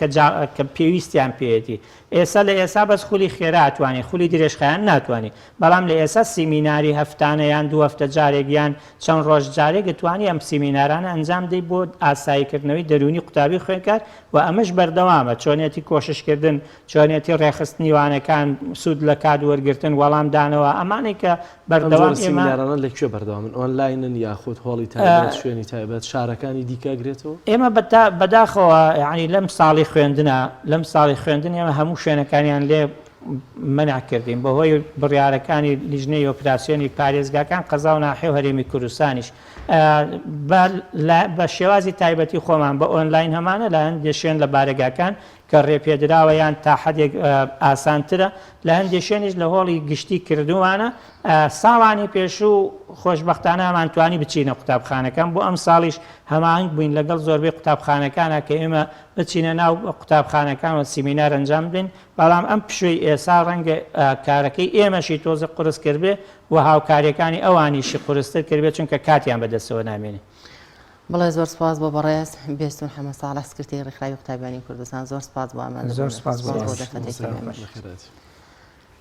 کە پێویستیان پێێتی ئێستا لە ئێستا بەس خولی خێرا توانێت خولی درێژخایان ناتوانێت بەڵام لە ئێستا سیمیناری هەفتانەیان دو هەفتە جارێکیان چەند ڕۆژ جارێک دەتوانانی ئەم سیمینارانە ئەنجام دەی بۆ ئاساییکردنەوەی دەرونی قوتابی خوێنکار و ئەمەش بەردەوامە چۆنێتی کۆششکردن چۆنێتی ڕێخستنی وانەکان سوود لە کات وەرگرتن وەڵام دانەوە ئەمانەی کە بەردەوام سیمینارانە لەکوێ بەردەوامن ئۆنلاینن یاخود هۆڵی تایبەت شوێنی تایبەت شارەکانی دیکەگرێتەوە ئێمە بەداخەوە یعنی لەم ساڵی خوێندن ئێمە هەموو شوێنەکانیان لێ منع کردیم بەهۆی بڕیارەکانی لیژنەی ئۆپراسیۆنی پارێزگاکان قەزا و ناحێ و هەرێمی کوردستانیش بە شێوازی تایبەتی خۆمان بە ئۆنلاین هەمانە لە هەندێک شوێن لە بارگاکان کە ڕێپێدراوەیان تا حدێک ئاسانترە لە هەندێک شوێنیش لە هۆڵی گشتی کردووانە ساڵانی پێشوو خۆشبەختانە هەمانتوانی بچینە قوتابخانەکان بۆ ئەم ساڵیش هەماهنگ بووین لەگەڵ زۆربەی قوتابخانەکانە کە ئێمە بچینە ناو قوتابخانەکان و سیمینار ئەنجام بدەین بەڵام ئەم پشووی ئێسا ڕەنگە کارەکەی ئێمەشی تۆزە قورس کردبێ و هاوکاریەکانی ئەوانیشی قورستر کردبێت چونکە کاتیان بەدەستەوە نامێنێ. بەڵێ زۆر سپاس بۆ بەڕێز بێستون حەمە ساڵح سکرتێری ڕێکخراوی قوتابیانی کوردستان زۆر سپاس بۆ ئەمان زۆر سپاس بۆ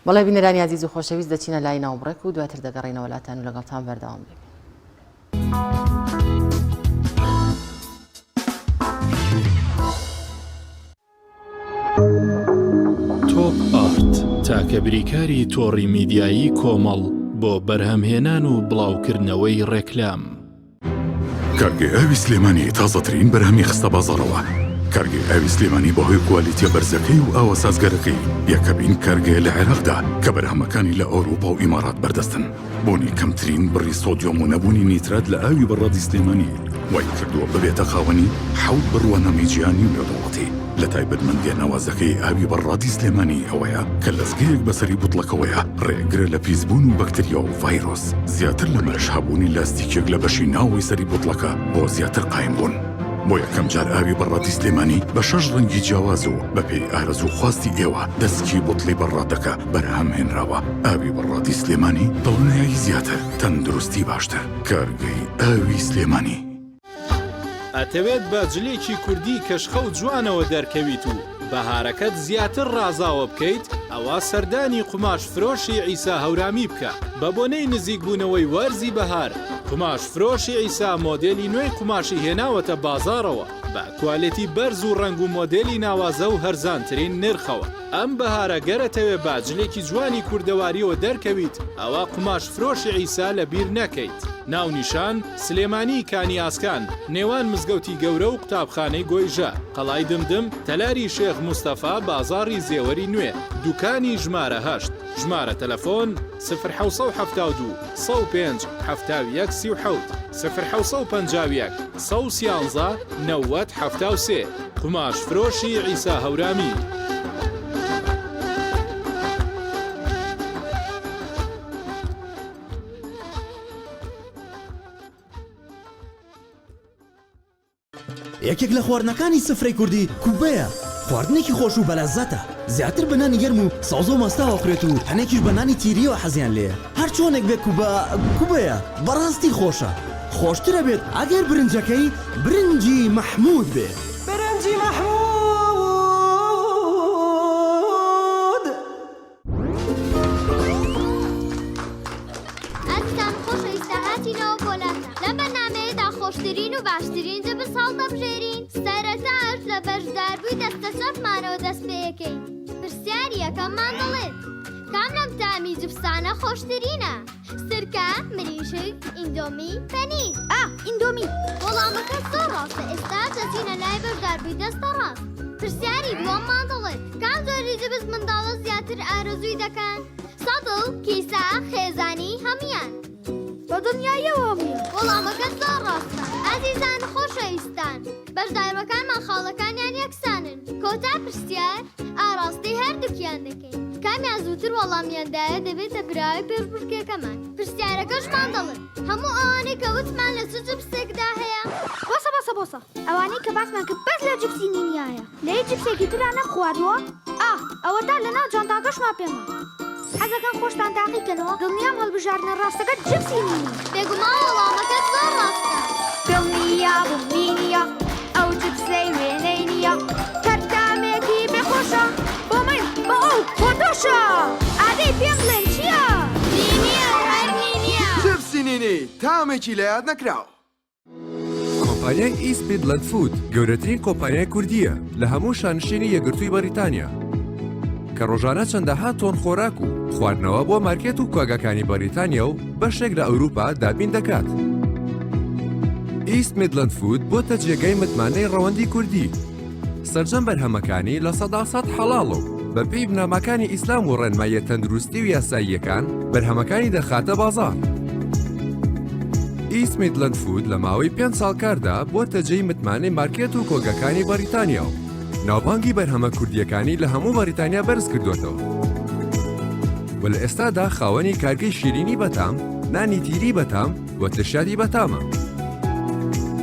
بەڵێ بینەرانی عزیز و خۆشەویست دەچینە لای ناوبڕێک و دواتر دەگەڕێنەوە لاتان و لەگەڵتان بەردەوام بێت. تۆپ ئارت تاکە بریکاری تۆڕی میدیایی کۆمەڵ بۆ بەرهەمهێنان و بڵاوکردنەوەی ڕێکلام. کارگەی ئاوی سلێمانی تازەترین بەرهەمی خستە بازاڕەوە. کارگەی ئاوی سلێمانی بەهۆی کوالیتیە بەرزەکەی و ئاوە سازگەرەکەی یەکەمین کارگەیە لە عێراقدا کە بەرهەمەکانی لە ئەوروپا و ئیمارات بەردەستن. بۆنی کەمترین بڕی سۆدیۆم و نەبوونی نیترات لە ئاوی بەڕادی سلێمانی وای کردووە ببێتە خاوەنی حەوت بڕوانەمی گیانی و نێودەوڵەتی. لە تایبەتمەندیە ناوازەکەی ئاوی بەڕادی سلێمانی ئەوەیە کە لەزگەیەک بەسەری بوتڵەکەوەیە ڕێگرە لە پیسبوون و بەکتریا و ڤایرۆس زیاتر لە مەش هەبوونی لاستیکێک لە بەشی ناوەی سەری بوتڵەکە بۆ زیاتر قایم بوون. بۆ یەکەم جار ئاوی بەڕادی سلێمانی بە 6 ڕەنگی جیاواز و بەپێی ئارەزوو خواستی ئێوە دەستکی بوتڵی بەڕادەکە بەرهەم هێنراوە. ئاوی بەڕادی سلێمانی دڵنیایی زیاتر تەندروستی باشتر. کارگەی ئاوی سلێمانی. ئەتەوێت باجلێکی کوردی کەشخە و جوانەوە دەرکەویت و بەهارەکەت زیاتر ڕازاوە بکەیت ئەوە سەردانی قوماش فرۆشی عیسا هەورامی بکە بە بۆنەی نزیکبوونەوەی وەرزی بەهار. قوماش فرۆشی عیسا مۆدێلی نوێی قوماشی هێناوەتە بازاڕەوە بە کوالێتی بەرز و ڕنگ و مۆدێلی ناوازە و هەرزانترین نرخەوە. ئەم بەهارە گەرەتەوێ باجلێکی جوانی کوردەواریەوە دەرکەویت ئەوە قوماش فرۆشی عیسا لە بیر نەکەیت. ناونیشان سلێمانی کانی ئاسکان نێوان مزگەوتی گەورە و قوتابخانەی گۆیژە قەڵای دمدم تەلاری شێخ موستەفا بازاڕی زێوەری نوێ دوکانی ژمارە 8 ژمارە تەلەفۆن 0972 105 71 37 0951 113 90 73 قوماش فرۆشی عیسا هەورامی. یەکێک لە خواردنەکانی سفرەی کوردی کوبەیە. خواردنێکی خۆش و بەلەزەتە. زیاتر بە نانی گەرم و ساوز و مەستاوە خوێت و هەنێکیش بە نانی تیریەوە حەزیان لێیە. هەر چۆنێک بێ کوبەیە بەڕاستی خۆشە. خۆشترە بێت ئەگەر برنجەکەی برنجی مەحموود بێت. برنجی مەحموود. ئەستان خۆشەویستە هاتینەوە بۆلاتە. لە بەرنامەیەدا خۆشترین و باشترین جبس هەڵدەبژێرین. سەرەتاش لە بەشداربووی دەستە سەفمانەوە دەست پێیەکەین. پرسیاری یەکەممان دەڵێت کام لەم تامی جبسانە خۆشترینە؟ سرکە، مریشک، ئیندۆمی، پەنیر. ئیندۆمی. وەڵامەکە زۆر ڕاستە. ئێستا دەچینە لای بەشداربووی دەستە ڕاست. پرسیاری دووەممان دەڵێت کام جۆری جبس منداڵە زیاتر ئارەزووی دەکەن؟ سەدڵ، کیسە، خێزانی هەمویان. بە دنیایەوە هەمویان. وەڵامەکە زۆر ڕاستە. ئازیزان خۆشەویستان بەشداربەکانمان خاڵەکانیان یەکسانن. کۆتا پرسیار ئاراستی هەردووکیان دەکەین. کامیان زووتر وەڵامیاندایە دەبێتە براوی پێشبڕکێکەمان. پرسیارەکەشمان دەڵێت هەموو ئەوانەی کە وتمان لە چ جبسێکدا هەیە؟ بەسە بۆسە ئەوانەی کە باسمان کرد بەس لە جپسی نینیایە لەی جپسێکی ترانە خواردووە ئەوەدا لەناو جانتاکەشمان پێما حەزەکەم خۆشتان تاقیکەنەوە دڵنیام هەڵبژاردنە ڕاستەکە جپسی نینی بێگومان وەڵامەکە زۆر ڕاستە دڵنیا بمبینیە ئەو جپسەی وێنەی نییە کەردامێکی بێخۆشە بۆ من بە ئەو خۆتۆشە ئادەی پێم بڵێن چییە؟ نینیە هەر نینیە جپسی نینی تامێکی لە یاد نەکراوە کۆمپانیای ئیست میدلەند فود گەورەترین کۆمپانیای کوردیە لە هەموو شانشینی یەکگرتووی بەریتانیا کە ڕۆژانە چەندەها تۆن خۆراک و خواردنەوە بۆ مارکێت و کۆگەکانی بەریتانیا و بەشێک لە ئەوروپا دابین دەکات. ئیست میدلەند فود بۆتە جێگەی متمانەی ڕەوەندی کوردی سەرجەم بەرهەمەکانی لە 100% حەڵاڵ و بەپێی بنامەکانی ئیسلام و ڕێنماییە تەندروستی و یاساییەکان بەرهەمەکانی دەخاتە بازاڕ. ئیست میدلەند فود لە ماوەی 5 ساڵ کاردا بۆتە جێی متمانەی مارکێت و کۆگەکانی بەریتانیا و ناوبانگی بەرهەمە کوردیەکانی لە هەموو بەریتانیا بەرز کردوێتەوە و لە ئێستادا خاوەنی کارگەی شیرینی بەتام، نانی تیری بەتام و ترشادی بەتامە.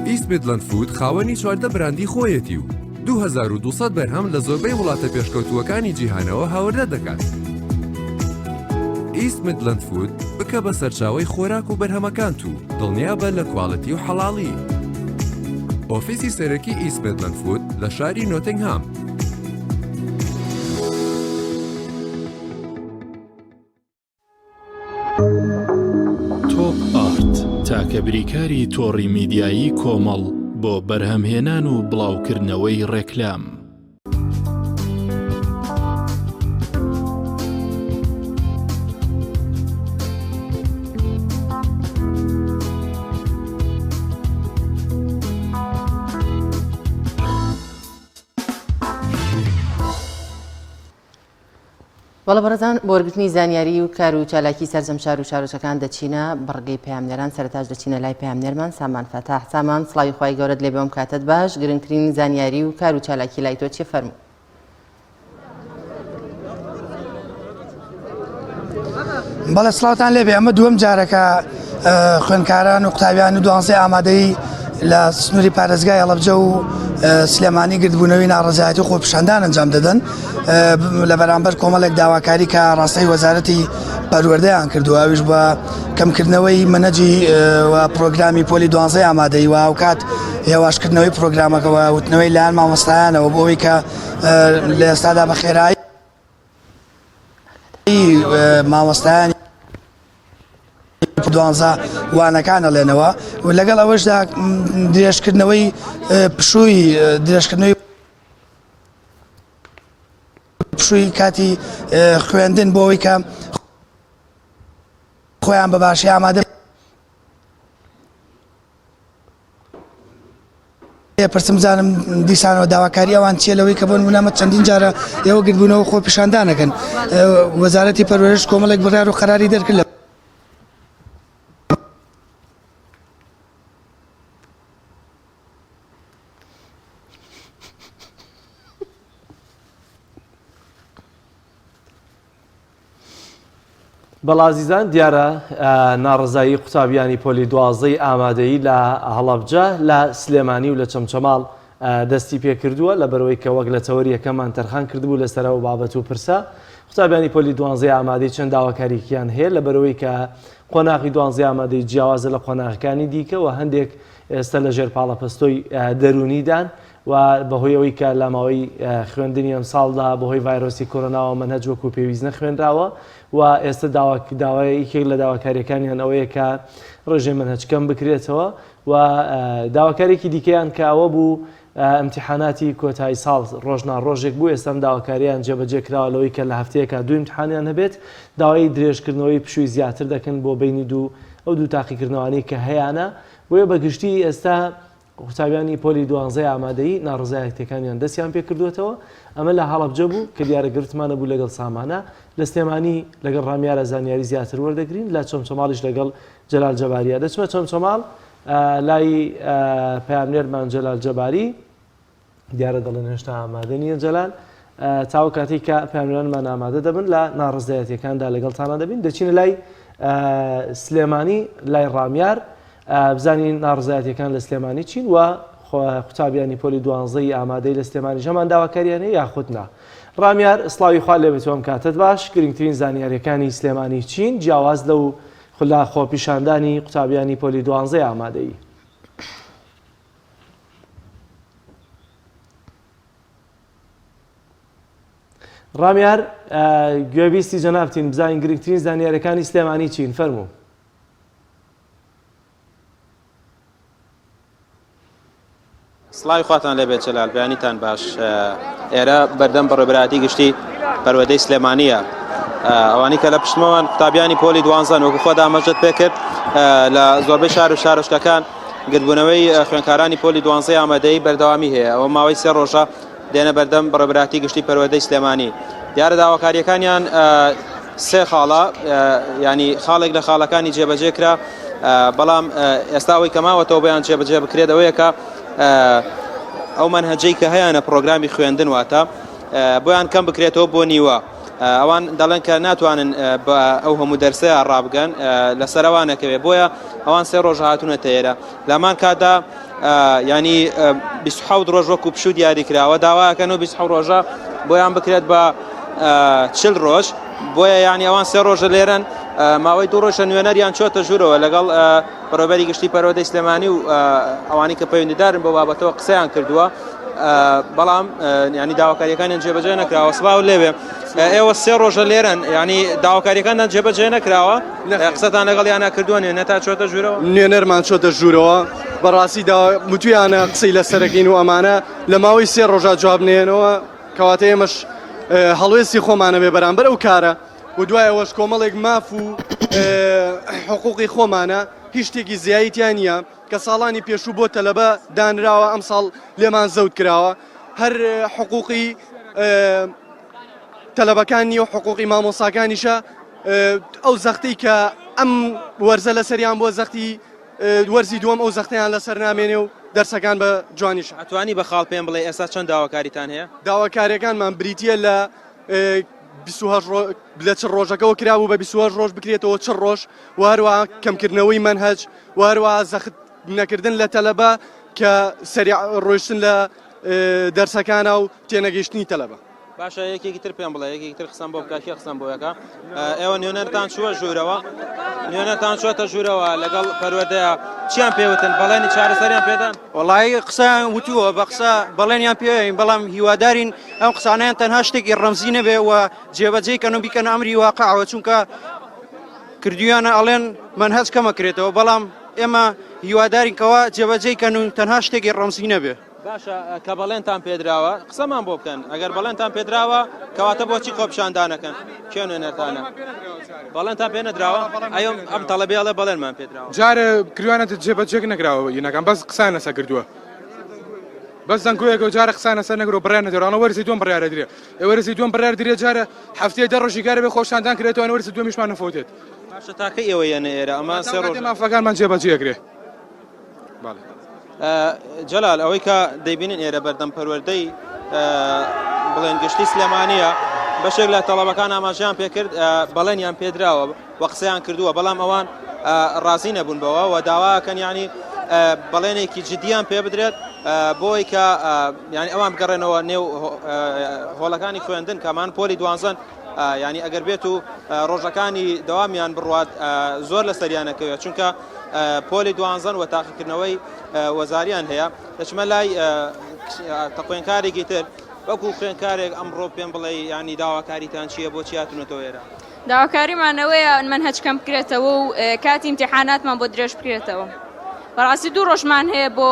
ئیست میدلەند فود خاوەنی 14 براندی خۆیەتی و 2200 بەرهەم لە زۆربەی وڵاتە پێشکەوتووەکانی جیهانەوە هاوردە دەکات. ئیست میدلەند فود بکە بە سەرچاوەی خۆراک و بەرهەمەکانت و دڵنیا بە لە کواڵەتی و حەڵاڵی. ئۆفیسی سەرەکی ئیست میدلەند فود لە شاری نۆتینگهام. تۆپ ئارت تاکە بریکاری تۆڕی میدیایی کۆمەڵ بۆ بەرهەمهێنان و بڵاوکردنەوەی ڕێکلام. وەڵە بەڕێزان بۆ وەرگرتنی زانیاری و کار و چالاکی سەرجەم شار و شارۆچەکان دەچینە بەڕگەی پەیامنەران سەرەتاش دەچینە لای پەیامنەرمان سامان فەتاح. سامان سڵاوی خوای گەورەت لێ بێم کاتت باش گرنگترین زانیاری و کار و چالاکی لای تۆ چی فەرموو؟ بەڵێ سڵاوتان لێبێ ئەمە دووەم جارەکە خوێندکاران و قوتابیان و دوانزەی ئامادەی لە سنووری پارێزگای هەڵەبجە و سلێمانی گردبوونەوەی ناڕەزایەتی و خۆپیشاندان ئەنجام دەدەن لە بەرامبەر کۆمەڵێک داواکاری کە ڕاستەی وەزارەتی پەروەردەیان کردووە ئەویش بە کەمکردنەوەی مەنەجی و پرۆگرامی پۆلی دوانزەی ئامادەی و ئەوکات هێواشکردنەوەی پرۆگرامەکەەوە وتنەوەی لایەن مامۆستایانەوە بۆەوەی کە لە ئێستادا بە خێرایی مامۆستایانی دوانزە وانەکانە لێنەوە و لەگەڵ ئەوەشدا درێژکردنەوەی پشووی درێژکردنەوەی پشووی کاتی خوێندن بۆ ئەوەی کە خۆیان بە باشی ئامادە پرسم زانم دیسانەوە داواکاری ئەوان چیە لەوەی کە بۆ نمونە چەندین جارە ئێوە گرتبوونەوە خۆ پیشاندانەکەن وەزارەتی پەروەردەش کۆمەڵێک بڕیار و قەراری دەرکرد لە بەڵازیزان دیارە ناڕزایی قوتابیانی پۆلی دوازەی ئامادەیی لە هەڵەبجە لە سلێمانی و لە چەمچەماڵ دەستی پێ کردووە لە بەرەوەی کە وەک لە تەوەری یەکەمان تەرخان کردبوو لەسەرەوە بابەت و پرسە قوتابیانی پۆلی دوانزەی ئامادەی چەند داواکاریکیان هەیە لە بەرەوەی کە قۆناغی دوانزەی ئامادەی جیاوازە لە قۆناغەکانی دیکە و هەندێک ئێستا لە ژێر پاڵەپەستۆی دەرونیدان و بەهۆی ئەوەی کە لە ماوەی خوێندنی ئەم ساڵدا بەهۆی ڤایرۆسی کۆرۆناوە مەنهەج وەکو پێویست نەخوێنراوە و ئێستا داوایەکێک لە داواکاریەکانیان ئەوەیە کە ڕێژێ مەنهەجکەم بکرێتەوە و داواکارێکی دیکەیان کە ئەوە بوو ئەمتیحاناتی کۆتایی ساڵ ڕۆژناڕۆژێک بوو ئێستام داواکاریان جێبەجێ کراوە لەوەی کە لە هەفتەیەکە دوو ئیمتیحانیان هەبێت داوای درێژکردنەوەی پشووی زیاتر دەکەن بۆ بینی ئەو دوو تاقیکردنەوەی کە هەیەە بۆیە بەگشتی ئێستا قوتابیانی پۆلی دوانزەی ئامادەیی ناڕزایەتەکانیان دەستیان پێ کردوێتەوە ئەمە لە هەڵەبجە بوو کە دیارە گرتمانە بوو لەگەڵ سامانە لە سلێمانی لەگەڵ ڕامیارە زانیاری زیاتر وەردەگرین لە چەمچەماڵیش لەگەڵ جەلال جەباریە دەچمە چەمچەماڵ لای پەیامنێرمان جەلال جەباری دیارە دەڵێن هێشتا ئامادە نیە جەلال تاو کاتی کە پەیامنێرانمان ئامادە دەبن لە ناڕزایەتەکاندا لەگەڵتانە دەبین دەچینە لای سلێمانی لای ڕامیار بزانین ناڕزایەتەکان لە سلێمانی چین و قوتابیانی پۆلی 12 ئامادەی لە سلێمانی ژەمان داواکاریانە یاخودنا. ڕامیار سڵاوی خوا لێ بێتەوەم کاتت باش. گرنگترین زانیاریەکانی سلێمانی چین جیاواز لەو خلا خۆپیشاندانی قوتابیانی پۆلی 12 ئامادەی. ڕامیار گوێبیستی جەنابتین بزانین گرنگترین زانیاریەکانی سلێمانی چین فەرموو. سڵاوی خواتان لێبێت جەلال بەیانیتان باش. ئێرە بەردەم بەڕێبەتی گشتی پەروەردەی سلێمانیە ئەوانی کە لە پشتمەوەن قوتابیانی پۆلی 12 وەکو خۆ دامەژت پێکرد لە زۆربەی شار و شارۆچکەکان گرتبوونەوەی خوێندکارانی پۆلی 12 ئامادەی بەردەوامی هەیە. ئەوە ماوەی 3 ڕۆژە دێنە بەردەم بەڕێبەتی گشتی پەروەردەی سلێمانی. دیارە داواکاریەکانیان 3 خاڵە ینی خاڵێک لە خاڵەکانی جێبەجێ کرا بەڵام ئێستا ئەوەی کەماوەتەوە بەیان جێبەجێ بکرێت ئەوەیەکە ئەو منهەجەی کە هەیەە پرۆگرامی خوێندن واتە بۆیان کەم بکرێتەوە بۆ نیوە. ئەوان دەڵێن کە ناتوانن بە ئەو هەموو دەرسەیە ڕابگەن لەسەرەوانەکەوێ بۆیە ئەوان 3 ڕۆژ هاتوونەتە ئێرە. لەمان کادا ینی 27 ڕۆژ وەکو پشوو دیاری کراوە داواکەن و 27 ڕۆژە بۆیان بکرێت بە 40 ڕۆژ بۆیە ینی ئەوان 3 ڕۆژە لێرن ماوەی 2 ڕۆژە نوێنەریان چۆتە ژوورەوە لەگەڵ بەڕێوەبەری گشتی پەروەردەی سلێمانی و ئەوانی کە پەیوەندیدارن بە بابەتەوە قسەیان کردووە بەڵام ینی داواکاریەکانیان جێبەجێ نەکراوە. سڵاو لێبێ ئێوە 3 ڕۆژە لێرن ینی داواکاریەکانیان جێبەجێ نەکراوە قسەتان لەگەڵ یانە کردووە نوێنە تا چۆتە ژوورەوە نوێنەرمان چۆتە ژوورەوە بەڕاستی وتویانە قسەی لەسەرەکەین و ئەمانە لە ماوەی 3 ڕۆژە جواب نێنەوە کەواتە ئێمەش هەڵوێستی خۆمانە بێ بەرامبەر ئەو کارە و دوای ئەوەش کۆمەڵێک ماف و حقوقی خۆمانە هیچ شتێکی زیاییتیان نییە کە ساڵانی پێشوو بۆ تەلەبە دانراوە ئەم ساڵ لێمان زەوت کراوە هەر حقوقی تەلەبەکانی و حقوقی مامۆساکانیشە ئەو زەختەی کە ئەم وەرزە لەسەریان بۆ زەختی وەرزی دووەم ئەو زەختەیان لەسەر نامێنێ و دەرسەکان بە جوانیش. ئەتوانی بە خاڵ پێم بڵێ ئێستا چەند داواکاریتان هەیە؟ داواکاریەکانمان بریتە لە 40 ڕۆژەکەەوە کرابوو بە 28 ڕۆژ بکرێتەوە 4 ڕۆژ و هەروە کەمکردنەوەی منهەج و هەروە زەخت نەکردن لە تەلەبە کە سەریع ڕۆیشتن لە دەرسەکانە و تێنەگەیشتنی تەلەبە. باشە یەکێکی تر پێم بڵێ یەکێکی تر قسەم بۆ بکاکی قسەم بۆ یەکە ئێوە نوێنەرتان چووە ژوورەوە نوێنەرتان چۆتە ژوورەوە لەگەڵ پەروەردەیە چیان پێوتن بەڵێنی چارەسەریان پێدان؟ وەڵی قسە وتووە بە قسە بەڵێنیان پێین بەڵام هیوادارین ئەم قسانیان تەنها شتێکی ڕەمزی نەبێ و جێبەجێکەن و بیکەن ئەمری واقعەوە چونکە کردویانە ئەڵێن منهەج کەمەکرێتەوە بەڵام ئێمە هیوادارینکەوە جێبەجێکەن و تەنها شتێکی ڕەمزی نەبێ. باشە کە بەڵێنتان پێدراوە قسەمان بۆ بکەن ئەگەر بەڵێنتان پێدراوە کەواتە بۆچی خۆپیشاندانەکەن کێ نوێنەرتانە بەڵێنتان پێ نەدراوە ئەم تەڵەبێڵە بەڵێنمان پێدراوە جارە کروانەتە جێبەجێک نەکراوە یەکەم بەس قسان لەسەر کردووە بەس دەنگۆیەکە جارە قسان لەسەر نەگرۆ بڕیان نەدەڕانە وەرزی دوم بڕیارە درێ وەرزی دوم بڕیار درێ جارە هەفتەیە 10 ڕۆژی گارە بێ خۆشتاندان کرێتەوە وەرزی دومیشمان نەفوتێت باشە تاکە ئێوە یەنە ئێرە ئەمە سێ ڕۆژ مافەکانمان جێبەجێکرێ جەلال ئەوەی کە دەیبینین ئێرە بەردەم پەروەردەی بڵێن گشتی سلێمانیە بەشێک لە تەڵەبەکان ئاماژەیان پێکرد بەڵێنیان پێدراوە وە قسەیان کردووە بەڵام ئەوان ڕازی نەبوون بەوە و داواکەن ینی بەڵێنێکی جدیان پێ بدرێت بۆی کە ینی ئەوان بگەڕێنەوە نێو هۆڵەکانی خوێندن کەمان پۆلی دوانزەن ینی ئەگەر بێت و ڕۆژەکانی دەوامیان بڕوات زۆر لە سەریانەکەوێت چونکە پۆلی دوانزەن و تاقیکردنەوەی وەزاریان هەیە دەچمە لای خوێندکارێکی تر وەکو خوێندکارێک ئەمڕۆ پێم بڵێ ینی داواکاریتان چییە بۆچی هاتونەتەوە ئێرە؟ داواکاریمانەوەیە منهەج کەم بکرێتەوە و کاتی ئیمتیحاناتمان بۆ درێژ بکرێتەوە بەڕاستی 2 ڕۆژمان هەیە بۆ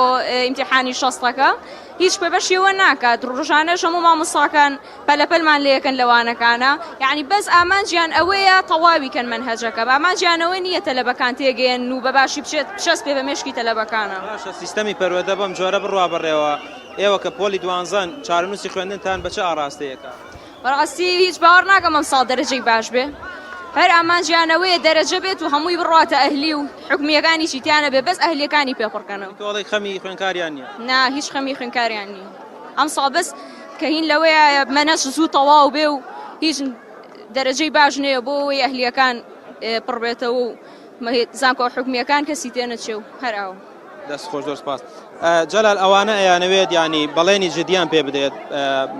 ئیمتیحانی شەستەکە هیچ پێبەشیەوە ناکات ڕۆژانەش هەموو مامۆستاکان پەلەپەلمان لێەکەن لەوانەکانە یعنی بەس ئامانجیان ئەوەیە تەواویکەن منهەجەکە ئامانجیانەوەی نییە تەلەبەکان تێگەێن و بەباشی بچێت شەست پێ بە مێشکی تەلەبەکانە باشە سیستەمی پەروەردە بەم جۆرە بڕوا بڕێەوە ئێوە کە پۆلی دوانزەن چارەنووسی خوێندنتان بە چه ئاراستەیەکە؟ بەڕاستی هیچ باوەڕ ناکەم ئەم ساڵ دەرەجەی باش بێ هەر ئامانجیانەوەیە دەرەجە بێت و هەمووی بڕاتە ئەهلی و حکومیەکانی چیتیانە بێ بەس ئەهلیەکانی پێپڕکەنەوە تۆڵی خەمی خوێندکاریان نییە نا هیچ خەمی خوێندکاریان نییە ئەم ساڵ بەس کە هین لەوەیە مەنەش زوو تەواو بێ و هیچ دەرەجەی باش نەیە بۆ ئەوەی ئەهلیەکان پڕبێتەوە و زانکۆ حکومیەکان کەسی تێنەچێ و هەراوە دەست خۆش زۆر سپاس جەلال ئەوانە ئەیانەوێت ینی بەڵێنی جدیان پێ بدەێت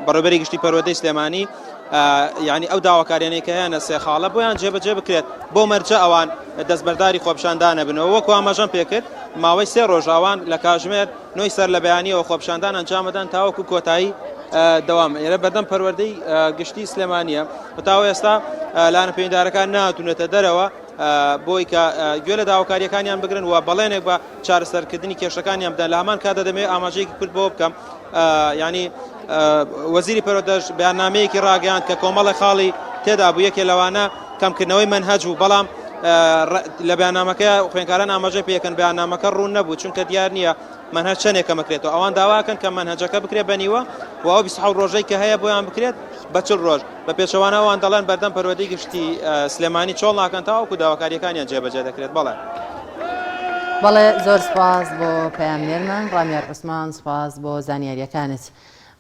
بەڕێوەبەری گشتی پەروەردەی سلێمانی ینی ئەو داواکاریانەی کە هەیەە سێ خاڵە بۆیان جێبەجێ بکرێت بۆ مەرجە ئەوان دەستبەرداری خۆپشاندانە بنەوە وەکو ئاماژەم پێکرد ماوەی 3 ڕۆژاوان لە کاتژمێر نوۆی سەر لە بەیانیەوە خۆپشاندان ئەنجامەدان تاوەکو کۆتایی دەوام ئێرە بەردەم پەروەردەی گشتی سلێمانیە بەتاوە ئێستا لاەنە پەیوەنددارەکان ناتونێتە دەرەوە بۆی کە گوێ لە داواکاریەکانیان بگرن و بەڵێنێک بە چارەسەرکردنی کێشەکانیان بدەن لە هەمان کاتدا دەمێت ئاماژەیەکی کورد بۆ بکەم ینی وەزیری پەروەردەش بەیاننامەیەکی ڕاگەیاند کە کۆمەڵی خاڵی تێدا بوو یەکێ لەوانە کەمکردنەوەی منهەج بوو بەڵام لە بەیاننامەکە خوێندکاران ئاماژەی پێکەن بەیاننامەکە ڕوون نەبوو چونکە دیار نییە منهەج چەندێکە بکرێتەوە ئەوان داواکەن کە منهەجەکە بکرێت بەنیوە و ئەو 27 ڕۆژەی کە هەیە بۆیان بکرێت بە 40 ڕۆژ بە پێچەوانەوەوان دەڵێن بەردەم پەروەردەی گشتی سلێمانی چۆڵ ناکەن تاوەکو داواکاریەکانیان جێبەجێ دەکرێت بەڵێ زۆر سپاس بۆ پەیامنێرمان ڕامیار عوسمان سپاس بۆ زانیاریەکانت.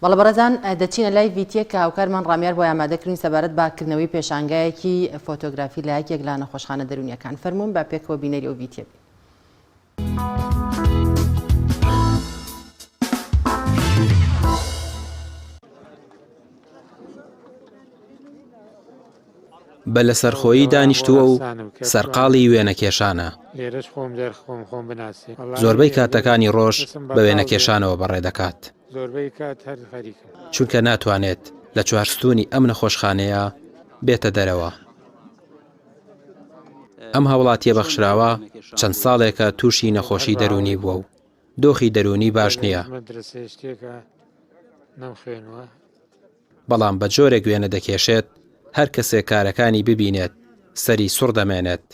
بەڵە بەڕێزان دەچینە لای ڤیدیۆ کە هاوکارمان ڕامیار بۆ ئامادەکردین سەبارەت باکردنەوەی پێشانگایەکی فۆتۆگرافی لە یەکێک لە نەخۆشخانە دەرونیەکان فەرموون با پێکەوە بینەری ئەو ڤیدیۆ. بە لە سەرخۆیی دانیشتووە و سەرقاڵی وێنەکێشانە. زۆربەی کاتەکانی ڕۆژ بە وێنەکێشانەوە بەڕێ دەکات. چونکە ناتوانێت لە چوارستونی ئەم نەخۆشخانەیە بێتە دەرەوە. ئەم هەوڵاتیە بەخشراوە چەند ساڵێکە تووشی نەخۆشی دەرونی بووە و دۆخی دەرونی باش نییە. بەڵام بە جۆرێک وێنە دەکێشێت هەر کەسێک کارەکانی ببینێت سەری سوڕ دەمێنێت.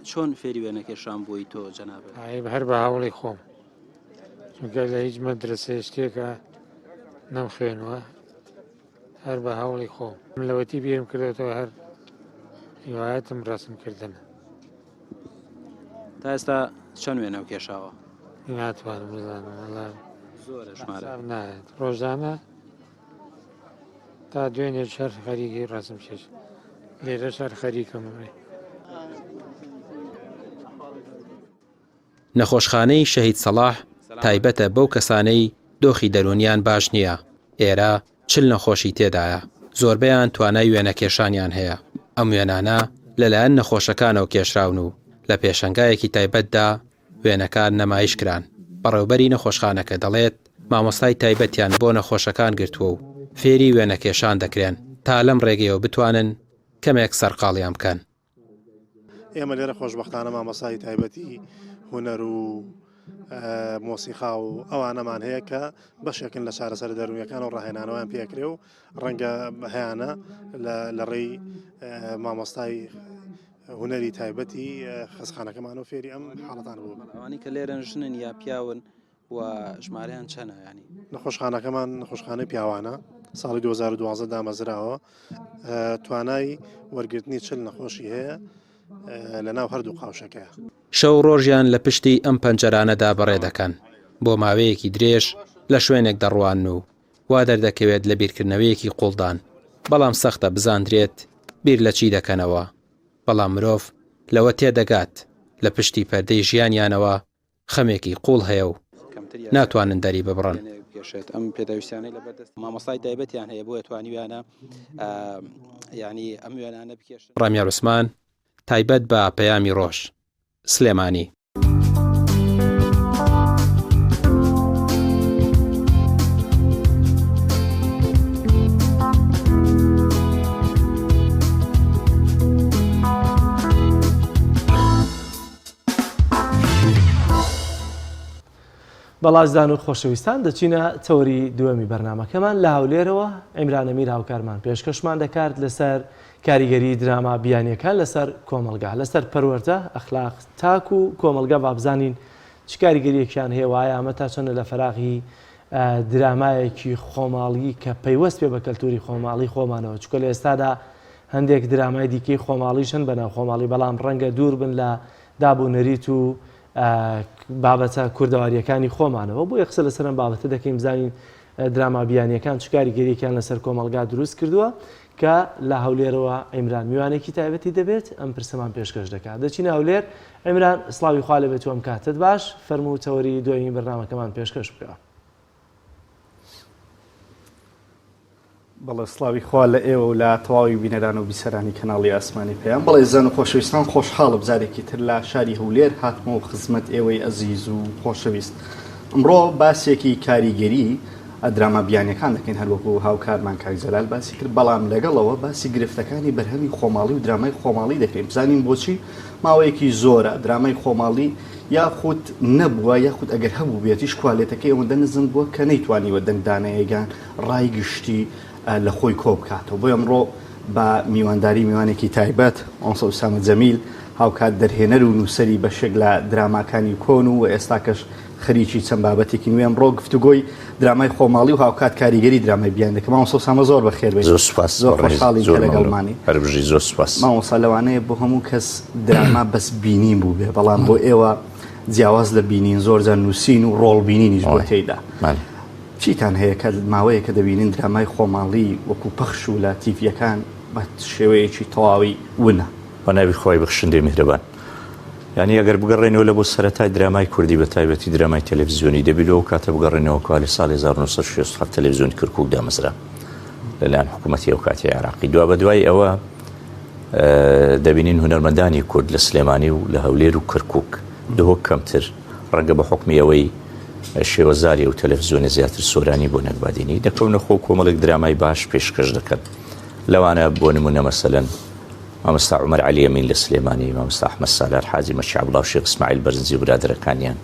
چۆن فێری وێنەکێشان بووی تۆ جەنابێت؟ هەر بە هەوڵی خۆم چونکە لە هیچ مەدرسێ شتێکە نەمخوێنوە هەر بە هەوڵی خۆم لەوەتی بیرم کردێتەوە هەر هیوایەتم ڕەسمکردنە. تا ئێستا چەند وێنە کێشاوە؟ ناتوانم بزانم زۆرە ژمارە نایێت ڕۆژانە تا دوێنێ شەر خەریکی ڕسم چێش لێرە شەر خەریکەمڕێ. نەخۆشخانەی شەهید سەلاح تایبەتە بەو کەسانەی دۆخی دەرونیان باش نییە. ئێرە 40 نەخۆشی تێدایە. زۆربەیان توانای وێنەکێشانیان هەیە. ئەم وێنانە لەلایەن نەخۆشەکانەوە کێشراون و لە پێشەنگایەکی تایبەتدا وێنەکان نەمایش کران. بەڕێوەبەری نەخۆشخانەکە دەڵێت مامۆستای تایبەتیان بۆ نەخۆشەکان گرتووە و فێری وێنەکێشان دەکرێن تا لەم ڕێگەیەوە بتوانن کەمێک سەرقاڵیان بکەن. ئێمە لێرە خۆشبەختانە مامۆستای تایبەتی هونەر و مۆسیقا و ئەوانەمان هەیە کە بەشێکن لە چارەسەر دەرونیەکان و ڕاهێنانەوەیان پێکرێ و ڕەنگە هەیەە لە ڕێی مامۆستای هونەری تایبەتی خەسخانەکەمان و فێری ئەم حاڵەتان بوو. ئەوانی کە لێرەن ژنن یا پیاون و ژمارەیان چەنە ینی نەخۆشخانەکەمان نەخۆشخانەی پیاوانە ساڵی 2012 دامەزراوە توانای وەرگرتنی 40 نەخۆشی هەیە لە ناو هەردوو قاوشەکەیە. شەو ڕۆژیان لە پشتی ئەم پەنجەرانەدا بەڕێ دەکەن بۆ ماوەیەکی درێژ لە شوێنێک دەڕوان و وا دەردەکەوێت لە بیرکردنەوەیەکی قوڵدان. بەڵام سەختە بزاندرێت بیر لە چی دەکەنەوە. بەڵام مرۆڤ لەوە تێدەگات لە پشتی پەردەی ژیانیانەوە خەمێکی قوڵ هەیە و ناتوانن دەری ببڕن. ئەم پێداویستیانەی لە بەردەست مامۆستای تایبەتیان هەیە بۆ توانیویانە ینی ئەم وێنانە بکێشن. ڕامیار عوسمان تایبەت بە پەیامی ڕۆژ سلێمانی. بەڵازدان و خۆشەویستان دەچینە تەوری دووەمی بەرنامەکەمان لە هەولێرەوە ئەیمران ئەمیر هاوکارمان پێشکەشمان دەکات لەسەر کاریگەری دراما بیانیەکان لەسەر کۆمەلگا لەسەر پەروەردە ئەخلاق تاک و کۆمەلگا بابزانین چ کاریگەریەکیان هەیە وایە ئەمە تا چەندە لە فەراغی درامایەکی خۆماڵی کە پەیوەست پێ بە کەلتوری خۆماڵی خۆمانەوە چکە لە ئێستادا هەندێک درامای دیکەی خۆماڵیشن بەناو خۆماڵی بەڵام ڕەنگە دوور بن لە دابوونەریت و بابەتە کوردەواریەکانی خۆمانەوە بۆ یەخسە لەسەرم بابەتە دەکەین بزانین دراما بیانیەکان چ کاریگەریەکیان لەسەر کۆمەلگا دروست کردووە کە لە هەولێرەوە ئەیمران میوانێکی تایبەتی دەبێت ئەم پرسەمان پێشکەش دەکات. دەچینە هەولێر عیمران سڵاوی خوا لەبێت و ئەم کاتت باش فەرمووتەوەری دوایین بەرنامەکەمان پێشکەش بکەوە. بەڵێ سڵاوی خوا لە ئێوە و لە تەواوی بینەران و بیسەرانی کەناڵی ئاسمانی پێیان بەڵێ زەن و خۆشەویستان خۆشحاڵم جارێکی تر لە شاری هەولێر هاتمەوە خزمەت ئێوەی ئەزیز و خۆشەویست. ئەمڕۆ باسێکی کاریگەری ئەدراما بیانەکان دەکەین هەروەکو هاوکارمان کاک جەلال باسی کرد بەڵام لەگەڵەوە باسی گرفتەکانی بەرهەمی خۆماڵی و درامای خۆماڵی دەکەین بزانین بۆچی ماوەیەکی زۆرە درامای خۆماڵی یاخود نەبووە یاخود ئەگەر هەبوو بێتیش کوالێتەکەی ئەوەندە نزم بووە کە نەیتوانیوە دەنگدانەیەگان ڕای گشتی لە خۆی کۆ بکاتەوە بۆ ئەمڕۆ بە میوانداری میوانێکی تایبەت ئۆنسە ئوسامە جەمیل هاوکات دەرهێنەر و نووسەری بەشێک لە دراماکانی کۆن و ئێستاکەش خەریکی چەند بابەتێکی نوێ ئەمڕۆ گفتوگۆی درامای خۆماڵی و هاوکات کاریگەری درامای بیان دەکەم ئۆنسە ئوسامە زۆر بەخێر بێت زۆر سوپاس زۆر خۆشحاڵی لەگەڵمانی هەربژی زۆر سوپاس مامۆستا لەوانەیە بۆ هەموو کەس دراما بەس بینین بوو بێ بەڵام بۆ ئێوە جیاواز لە بینین زۆر جار نووسین و ڕۆڵ بینینیش بۆ تێیدا چیتان هەیە کە ماوەیە کە دەبینین درامای خۆماڵی وەکو پەخش و لە تیڤیەکان بە شێوەیەکی تەواوی ونە بە ناوی خۆی بەخشندەی میهرەبان یعنی ئەگەر بگەڕێنەوە لە بۆ سەرەتای درامای کوردی بە تایبەتی درامای تەلەڤیزیۆنی دەبێتەوە کاتە بگەڕێنەوە کە لە ساڵی 1960 تەلەڤیزیۆنی کەرکووک دامەزرا لەلایەن حکوومەتی ئەو کاتی عێراقی دوا بە دوای ئەوە دەبینین هونەرمەندانی کورد لە سلێمانی و لە هەولێر و کەرکووک دهۆک کەمتر ڕەنگە بە حکمی ئەوەی شێوەزاری و تەلەڤیزیۆنی زیاتر سۆرانی بۆ نەکبادینی دەکەونە خۆ کۆمەڵێک درامای باش پێشکەش دەکەن لەوانە بۆ نمونە مەسەلەن مامۆستا عومەر عەلی ئەمین لە سلێمانی مامۆستا ئەحمەد سالار حاجی مەشعەبڵا و شێخ ئیسماعیل بەرزنجی و برادەرەکانیان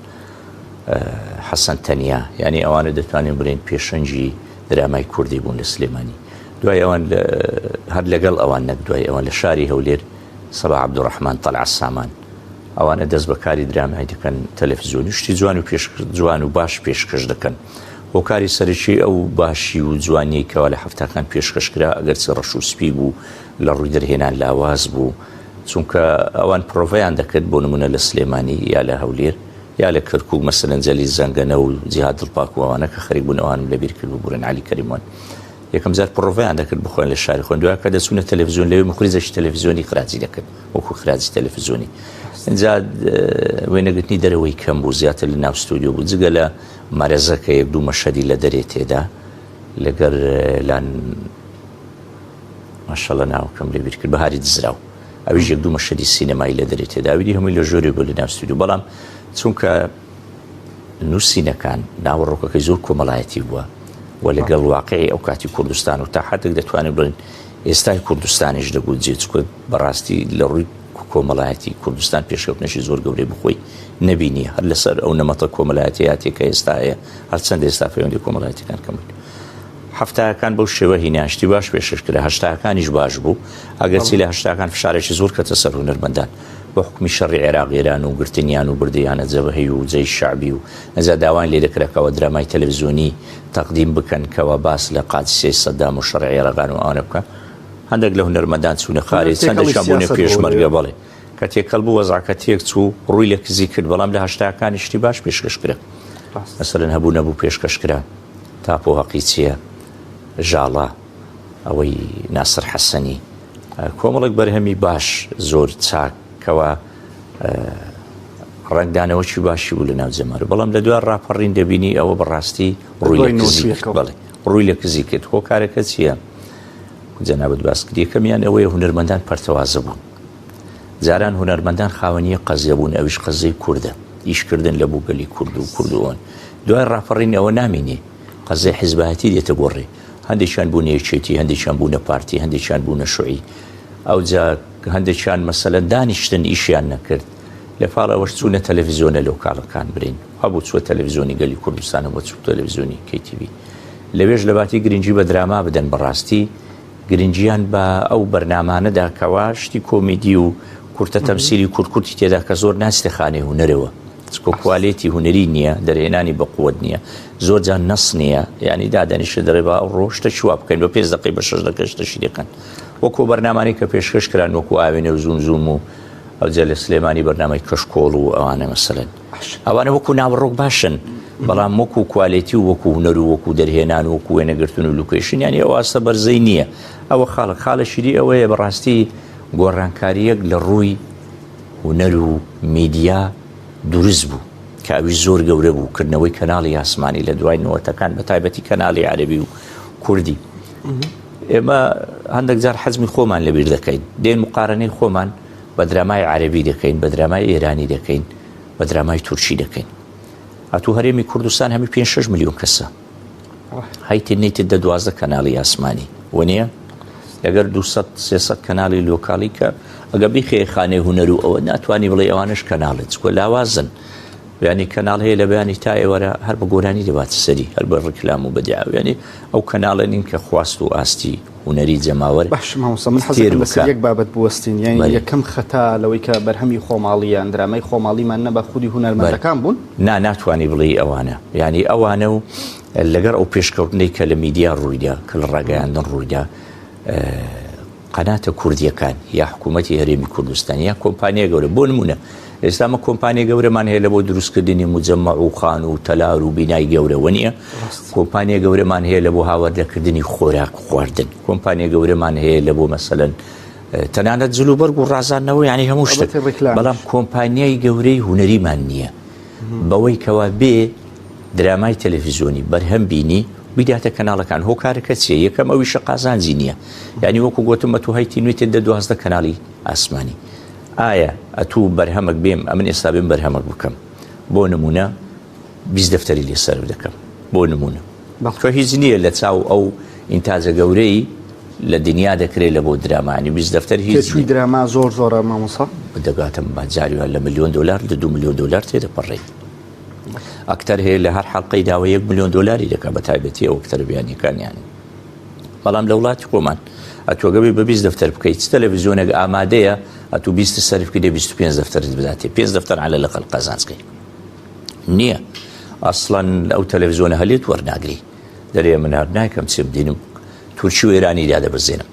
حەسەن تەنیا یعنی ئەوانە دەتوانین بڵێن پێشەنجی درامای کوردی بوون لە سلێمانی دوای ئەوان هەر لەگەڵ ئەوان نەک دوای ئەوان لە شاری هەولێر سەبا عەبدوڕەحمان تەلعە سامان ئەوانە دەست بەکاری درامای دەکەن تەلەڤیزیۆنی شتی جوان و باش پێشکەش دەکەن هۆکاری سەرکی ئەو باشی و جوانی کەوا لە هەفتەکان پێشکەشکرا ئەگەرچی ڕەش و سپی بوو لە ڕووی دەرهێنان لاواز بوو چونکە ئەوان پرۆڤەیان دەکرد بۆ نمونە لە سلێمانی یا لە هەولێر یا لە کەرکووک مەسەلەن جەلی زەنگەنە و جیهاد دڵپاک و ئەوانە کە خەریک بوون ئەوانم لەبیر کرد و بوورن عەلی کەریموان یەکەم جار پرۆڤەیان دەکرد بخۆن لە شاری خۆن دوای کە دەچوونە تەلەڤیزیۆن لەوێ مخریزەشی تەلەڤیزیۆنی خراجی دەکرد وەکو خراجی تەلەڤیزیۆنی اینجا وێنەگرتنی دەرەوەی کەم بوو زیاتر لە ناو ستودیۆ بوو جگە لە مارەزەکە یەک دوو مەشەدی لە دەرێ تێدا لەگەر لان ماشەڵە ناوکەم لێبیر کرد بەهاری دزراو ئەویش یەک دوو مەشەدی سینەمایی لە دەرێ تێدا ئەویدی هەمووی لە ژۆرێ بوو لە ناو ستودیۆ بەڵام چونکە نووسینەکان ناوەڕۆکەکەی زۆر کۆمەڵایەتی بووە و لەگەڵ واقعی ئەو کاتی کوردستان و تا حدێک دەتوانێت بڵێن ئێستای کوردستانیش دەبوو جێچکوت بەڕاستی لە ڕووی کۆمەڵایەتی کوردستان پێشکەوتنەشی زۆر گەورەی بخۆی نەبینی هەر لەسەر ئەو نەمەتە کۆمەڵایەتیاتی کە ئێستا هەیە هەرچەند ئێستا پەیوەندی کۆمەڵایەتیەکان کەمبوون هەفتەکان بەو شێوە هیناشتی باش پێشکەشکرا هەشتاکانیش باش بوو ئەگەرچی لە هەشتاکان فشارێکی زۆر کەتە سەر هونەرمەندان بە حکمی شەڕی عێراقیێران و گرتنیان و بردیانە جەبهەی و جەی شعبی و ئەجا داوان لێ دەکرێتەوە درامای تەلەڤیزیۆنی تەقدیم بکەن کەوە باس لە قادسیەی سەدام و شەڕی عێراقان و ئەوانە بکە هەندێک لە هونەرمەندان چوونە خارج چەندێکیان بوونە پێشمەرگە بەڵێ کە تێکەڵ بوو وەزعکە تێک چوو ڕووی لە کزی کرد بەڵام لە هەشتاکانی شتی باش پێشکەشکرا مەسەلەن هەبوو نەبوو پێشکەشکرا تاپۆ هەقی چییە ژاڵا ئەوەی ناسر حەسەنی کۆمەڵێک بەرهەمی باش زۆر چاکەوە ڕنگدانەوەکی باشی بوو لە ناو جەمەرە بەڵام لە دوای ڕاپەڕین دەبینی ئەوە بەڕاستی ڕووی لە کزی کرد هۆکارەکە چییە جەنابەت باسکردیەکەمیان ئەوەیە هونەرمەندان پەرتەوازە بوون جاران هونەرمەندان خاوەنیە قەزیە بوون ئەویش قەزەی کووردە ئیشکردن لە بووگەلی کورد و کوردوان دوای ڕاپەڕین ئەوە نامینێ قەزەی حیزبەتی دێتە گۆڕێ هەندێکیان بوون یەکێتی هەندێکیان بوونە پارتی هەندێکیان بوونە شوعی ئەوجا هەندێکیان مەسەلە دانیشتن ئیشیان نەکرد لە پاڵ ئەوەش چوونە تەلەڤیزیۆنە لۆکاڵەکان برین هەبوو چوە تەلەڤیزیۆنی گەلی کوردستانە بۆ چوو تەلەڤیزیۆنی KTV لەوێژ لە باتی گرنگی بە دراما بدەن بەڕاستی گرنگیان بە ئەو بەرنامانەدا کەوا شتی کۆمیدی و کورتە تەمسیلی کورتکورتی تێدا کە زۆر ناچتە خانەی هونەرەوە کۆکواڵێتی هونەری نییە دەرهێنانی بەقووەت نییە زۆر جان نەس نییە یعنی دادەنیشە دەڕێ بە ئەو ڕۆشتە چوا بکەین بە 5 دقی بە 6 دقەشتەشی دەکەن وەکو بەرنامانی کە پێشکەش کران وەکو ئاوێنە و زوم و ئەوجا لە سلێمانی بەرنامەی کەشکۆڵ و ئەوانە مەسەلەن ئەوانە وەکو ناوەڕۆک باشن بەڵام وەکو کوالیتی و وەکو هونەر و وەکو دەرهێنان و وەکو وێنەگرتن و لوکیشن یانی ئەو ئاستە بەرزەی نییە ئەوە خاڵە شیری ئەوەیە بەڕاستی گۆڕانکاریەک لە ڕووی هونەر و میدیا دروست بوو کە ئەوی زۆر گەورە بوو کردنەوەی کەناڵی ئاسمانی لە دوای نەوەتەکان بە تایبەتی کەناڵی عەرەبی و کوردی ئێمە هەندێک جار حەزمی خۆمان لەبیر دەکەین دێن مقارنەی خۆمان بە درامای عەرەبی دەکەین بە درامای ئێرانی دەکەین بە درامای تورکی دەکەین هاتوو هەرێمی کوردستان هەمی 5-6 ملیۆن کەسە هایتێنێتت دە 12 کەناڵی ئاسمانی وەنیە لەگەر 200-300 کەناڵی لۆکاڵی کە ئەگە بیخێ خانەی هونەر و ئەوە ناتوانانی بڵێ ئەوانش کەناڵێت چکۆ لاوازن ینی کەناڵ هەیە لە بەیانی تا ئێوەرە هەر بە گۆرانی دەباتە سەری هەر بە ڕکلام و بەدیاو ینی ئەو کەناڵە نین کە خواست و ئاستی هونەری جەماوەر باش مامۆستا من حەزم لەسەر یەک بابەت بوەستین یعنی یەکەم خەتا لەوەی کە بەرهەمی خۆماڵیان درامای خۆماڵیمان نەبە خودی هونەرمەندەکان بوون ناتوانانی بڵێ ئەوانە ینی ئەوانە و لەگەر ئەو پێشکەوتنەی کە لە میدیا ڕوویدا کە لە ڕاگەیاندن ڕوویدا قەناتە کوردیەکان یا حکوومەتی هەرێمی کوردستان یا کۆمپانیا گەورە بۆ نمونە ئێستامە کۆمپانیا گەورەمان هەیە لە بۆ دروستکردنی مجەممە و خان و تەلار و بینای گەورەوە نییە کۆمپانیا گەورەمان هەیە لە بۆ هاوردەکردنی خۆراک خواردن کۆمپانیا گەورەمان هەیە لە بۆ مەسەلەن تەنانەت جلوبەرگ و ڕازاندنەوە ینی هەموو شتێک بەڵام کۆمپانیای گەورەی هونەریمان نییە بەوەی کەوا بێ درامای تەلەڤیزیۆنی بەرهەم بینی بیداتە کەناڵەکان هۆکارەکە چیە یەکەم ئەوی شەقازانجی نییە ینی وەکو گوتم بە تو هەیتی نوێتێ دە 12 کەناڵی ئاسمانی ئایا ئەتوو بەرهەمەک بێم ئەمن ئێستا بێم بەرهەمەک بکەم بۆ نمونە 20 دەفتەری لێسەر دەکەم بۆ نمونە تۆ هیچ نییە لە چاو ئەو ئینتاجە گەورەی لە دنیا دەکرێت لە بۆ درامانی 20 دەفتەر هیچ دراما زۆر زۆرە مامۆستا دەگاتم باجاریوان لە $1 ملیۆن لە $2 ملیۆن تێدەپەڕێت ئەکتەر هەیە لە هەر حەڵقەی داوە $1 ملیۆن دەکات بە تایبەتی ئەو ئەکتەر بیانیەکانیان بەڵام لە وڵاتی خۆمان ئەتۆگەبی بە 20 دەفتەر بکەیت تەلەڤیزیۆنێک ئامادەیە ئەتوو 20 سەرف بکەیت 25 دەفتەرت بداتێ 5 دەفتەر عەلە لەقەڵ قەزانجکەی نییە ئەسڵەن ئەو تەلەڤیزیۆنە هەلێت وەرناگری دەرێ من هەر ناکەم چێ بدینم تورکی و ئێرانی دادەبەزێنم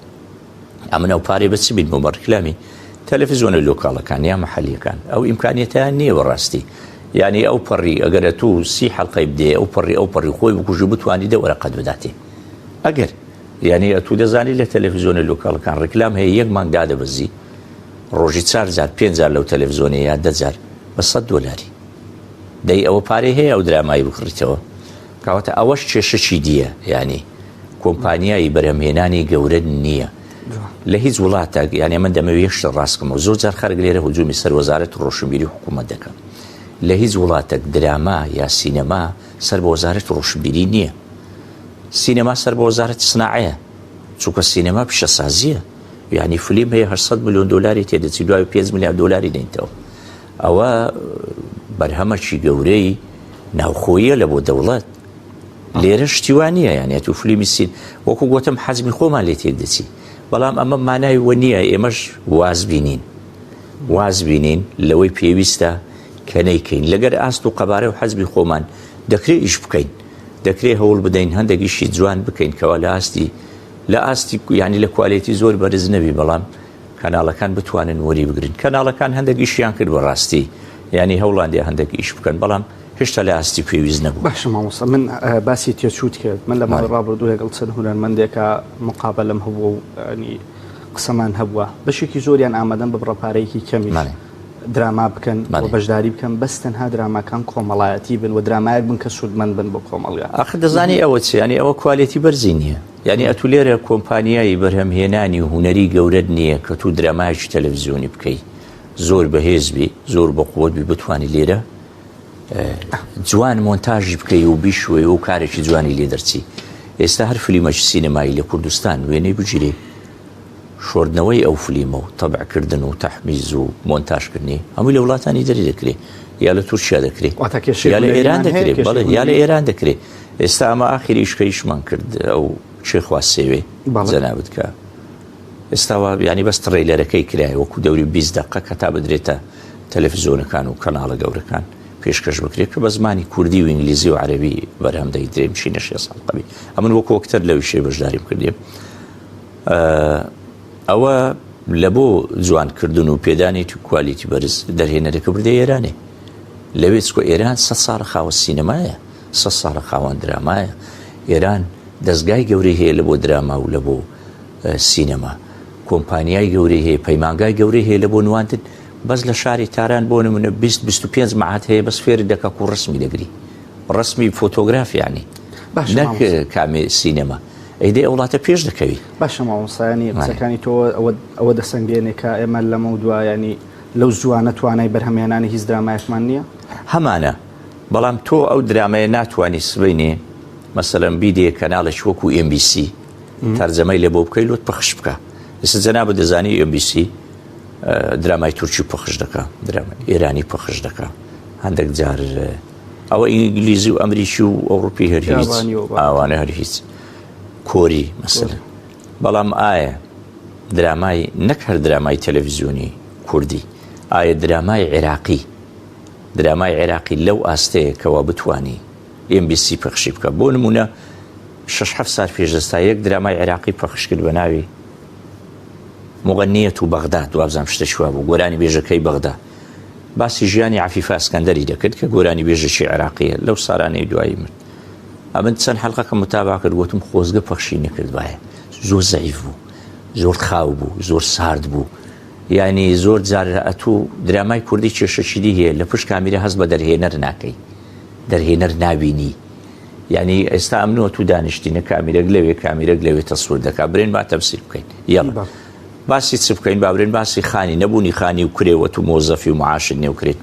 ئەمنە و پارێ بە چ بین بۆ بەڕکلامی تەلەڤیزیۆنە لۆکاڵەکان یا مەحەلیەکان ئەو ئیمکانیەتیان نییە بەڕاستی یعنی ئەو پەڕی ئەگەرە تو 30 حەڵقەی بدێ ئەو پەڕی خۆی بکوژ بتوانی دە وەرەقەت بداتێ ئەگەر یعنی ئەتوو دەزانی لە تەلەڤیزیۆنە لۆکاڵەکان ڕکلام هەیە یەک مانگ دادەبەزی ڕۆژی 4,000-5,000 لەو تەلەڤیزیۆنە یا 10,000 بە $100 دەی ئەوە پارەی هەیە ئەو درامایی بکڕیتەوە کەواتە ئەوەش کێشەی دیە ینی کۆمپانیایی بەرهەمهێنانی گەورە نییە لە هیچ وڵاتێک یعنی من دەمەوێت یەک شتە ڕاستکەمەوە زۆر جار خەرگ لێرە هجومی سەر وەزارەت ڕۆشنبیری حکوومەت دەکەم لە هیچ وڵاتێک دراما یا سینەما سەر بە وەزارەت ڕۆشنبیری نییە سینەما سەر بە وەزارەت سناعەیە چونکە سینەما پیشەسازیە یعنی فیلم هەیە $800 ملیۆن تێدەچی دوای $5 ملیۆن دەینتەوە ئەوە بەرهەمەکی گەورەی ناوخۆیە لە بۆ دەوڵەت لێرە شتیوانیە یعنی تو فیلمی سین وەکو گوتم حەزمی خۆمان لێ تێک دەچی بەڵام ئەمە مانای وە نییە ئێمەش واز بینین لەوەی پێویستە کە نەیکەین لەگەر ئاست و قەبارە و حەزمی خۆمان دەکرێت ئیش بکەین دەکرێت هەوڵ بدەین هەندێکیشی جوان بکەین کەوا لە ئاستی ینی لە کوالێتی زۆر بەرز نەبی بەڵام کەناڵەکان بتوانن وەری بگرن کەناڵەکان هەندێکیشیان کرد بەڕاستی ینی هەوڵاندێ هەندێک ئیش بکەن بەڵام هێشتا لە ئاستی پێویست نەبوو باش مامۆستا من باسی تێچوت کرد من لە ماڵی ڕابردوو لەگەڵ چەند هونەرمەندێکە مقابلەم هەبووە و قسەمان هەبووە بەشێکی زۆریان ئامادەن بە بڕەپارەیەکی کەمی دراما بکەن و بەشداری بکەن بەس تەنها دراماکان کۆمەڵایەتی بن و درامایەک بن کە سوودمەند بن بۆ کۆمەڵگا ئاخر دەزانی ئەوە چ ینی ئەوە کوالێتی بەرزی نییە یعنی ئەتو لێرە کۆمپانیایی بەرهەمهێنانی و هونەری گەورەت نییە کە تو درامایکی تەلەڤیزیۆنی بکەی زۆر بەهێزبی زۆر بە قووەتبی بتوانی لێرە جوان مۆنتاژی بکەی و بیشوێ و کارێکی جوانی لێ دەرچی ئێستا هەر فیلمەکی سینەمایی لە کوردستان وێنەی بگیرێ شۆردنەوەی ئەو فیلمە و تەبعکردن و تەحمیز و مۆنتاژکردنی هەمووی لە وڵاتانی دەری دەکرێت یا لە تورکیا دەکرێت یا لە ئێران دەکرێت بەڵێ یا لە ئێران دەکرێت ئێستا ئەمە ئاخری شکەیشمان کرد ئەو شێخوا سێوێ جەنابەت کە ئێستاوە ینی بەس تڕێلەرەکەی کرایە وەکو دەوری 20 دقیقە کە تا بدرێتە تەلەڤیزیۆنەکان و کەناڵە گەورەکان پێشکەش بکرێت کە بە زمانی کوردی و ئینگلیزی و عەرەبی بەرهەم دەیدرێم چینە 6 ساڵقەبی ئەمن وەکو وەکتەر لەوی شێ بەشداریم کردیم ئەوە لە بۆ جوانکردن و پێدانێتی کوالیتی بەرز دەرهێنەرەکە بردە ئێرانێ لەوێ چکۆ ئێران 100 ساڵە خاوە سینەمایە 100 ساڵە خاوەن درامایە ئێران دەستگای گەورەی هەیە لە بۆ دراما و لە بۆ سینەما کۆمپانیای گەورەی هەیە پەیمانگای گەورەی هەیە لە بۆ نواندن بەس لە شاری تاران بۆ نمونە 20-25 مەعات هەیە بەس فێری دەکە و ڕسمی دەگری ڕسمی فۆتۆگرافیانی نەک کامێ سینەما ئەیدەی وڵاتە پێش دەکەوی باشە مامۆستایانی قسەکانی تۆ ئەوە دەسەنگێنێ کە ئێمە لەمە و دوایانی لەو زوانە توانای بەرهەمێنانی هیچ درامایەکمان نییە هەمانە بەڵام تۆ ئەو درامایە ناتوانانی سبینێ مەسەلەن بیدێ کەناڵێک وەکو MBC تەرجەمەی لێ بۆ بکەی لۆت پەخش بکە ئێستا جەنابە دەزانی MBC درامای تورکی پەخش دەکە درامای ئێرانی پەخش دەکە هەندێک جار ئەوە ئینگلیزی و ئەمریکی و ئەوروپی هەر هیچ ئاوانە هەر هیچ کۆری مەسەلەن بەڵام ئایا درامای نەک هەر درامای تەلەڤیزیۆنی کوردی ئایا درامای عێراقی لەو ئاستەیە کەوا بتوانی MBC پەخشی بکە بۆ نمونە 6-7 سال پێش دەستا یەک درامای عێراقی پەخش کرد بە ناوی مغەنیەت و بەغدا دوابزانام شتە شووا بوو گۆرانی بێژەکەی بەغدا باسی ژیانی عەفیفە ئەسکەندەری دەکرد کە گۆرانی بێژەکی عێراقیە لەو ساڵانەی دوایی مرد ئەمن چەند حەڵقەکە متابع کرد گوتم خۆزگە پەخشی نەکرد وایە زۆر زەعیف بوو زۆر خاو بوو زۆر سارد بوو یعنی زۆر جار ئەتوو درامای کوردی کێشەشیدی هەیە لە پشت کامیرە هەست بە دەرهێنەر ناکەی دەرهێنەر نابینی یعنی ئێستا ئەمنەوە تو دانیشتینە کامیرەک لەوێ کامیرەک لەوێ تەسوور دەکا برێن با تەفسیر بکەین یاڵە باسی چ بکەین با برێن باسی خانی نەبوونی خانی و کرێوە و مۆزەفی و معاشت نێوکرێت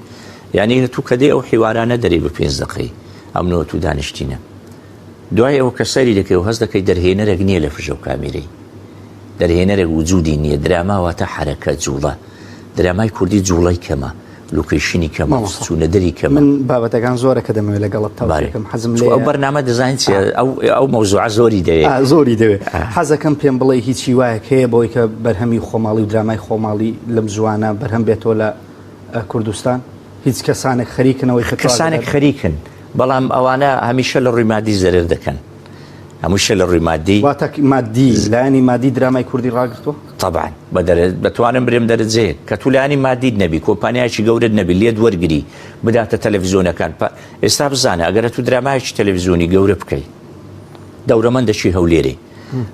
یعنی تو کە دێ ئەو حیوارانە دەرێ بە 5 دقەی ئەمنەوە تو دانیشتینە دوای ئەوە کە سەری دەکەی و هەست دەکەی دەرهێنەرێک نییە لە فژە و کامیرەی دەرهێنەرێک وجودی نییە دراماواتە حرەکە جوڵە درامای کوردی جوڵی کەمە لوکیشنی کەمە چوونەدەری کەمە من بابەتەکان زۆرە کە دەمەوێت لەگەڵت تاوەکەم حەزم لێ ئەو بەرنامە دەزانین ئەو مەوزوعە زۆری دەوێت زۆری دەوێت حەزەکەم پێم بڵێ هیچی وایە هەیە بۆی کە بەرهەمی خۆماڵی و درامای خۆماڵی لەم زوانە بەرهەم بێتەوە لە کوردستان هیچ کەسانێک خەریکنەوەی کەسانێک خەریکن بەڵام ئەوانە هەمیشە لە ڕووی مادی زەرر دەکەن هەمووشە لە ڕووی مادی مادی لایانی مادی درامای کوردی ڕاگرتووە طبعا بەتوانم برێم دەرەجەیە کە تو لایانی مادیت نەبی کۆمپانیایکی گەورت نەبی لێت وەرگری بداتە تەلەڤیزیۆنەکان ئێستا بزانە ئەگەرە تو درامایکی تەلەڤیزیۆنی گەورە بکەیت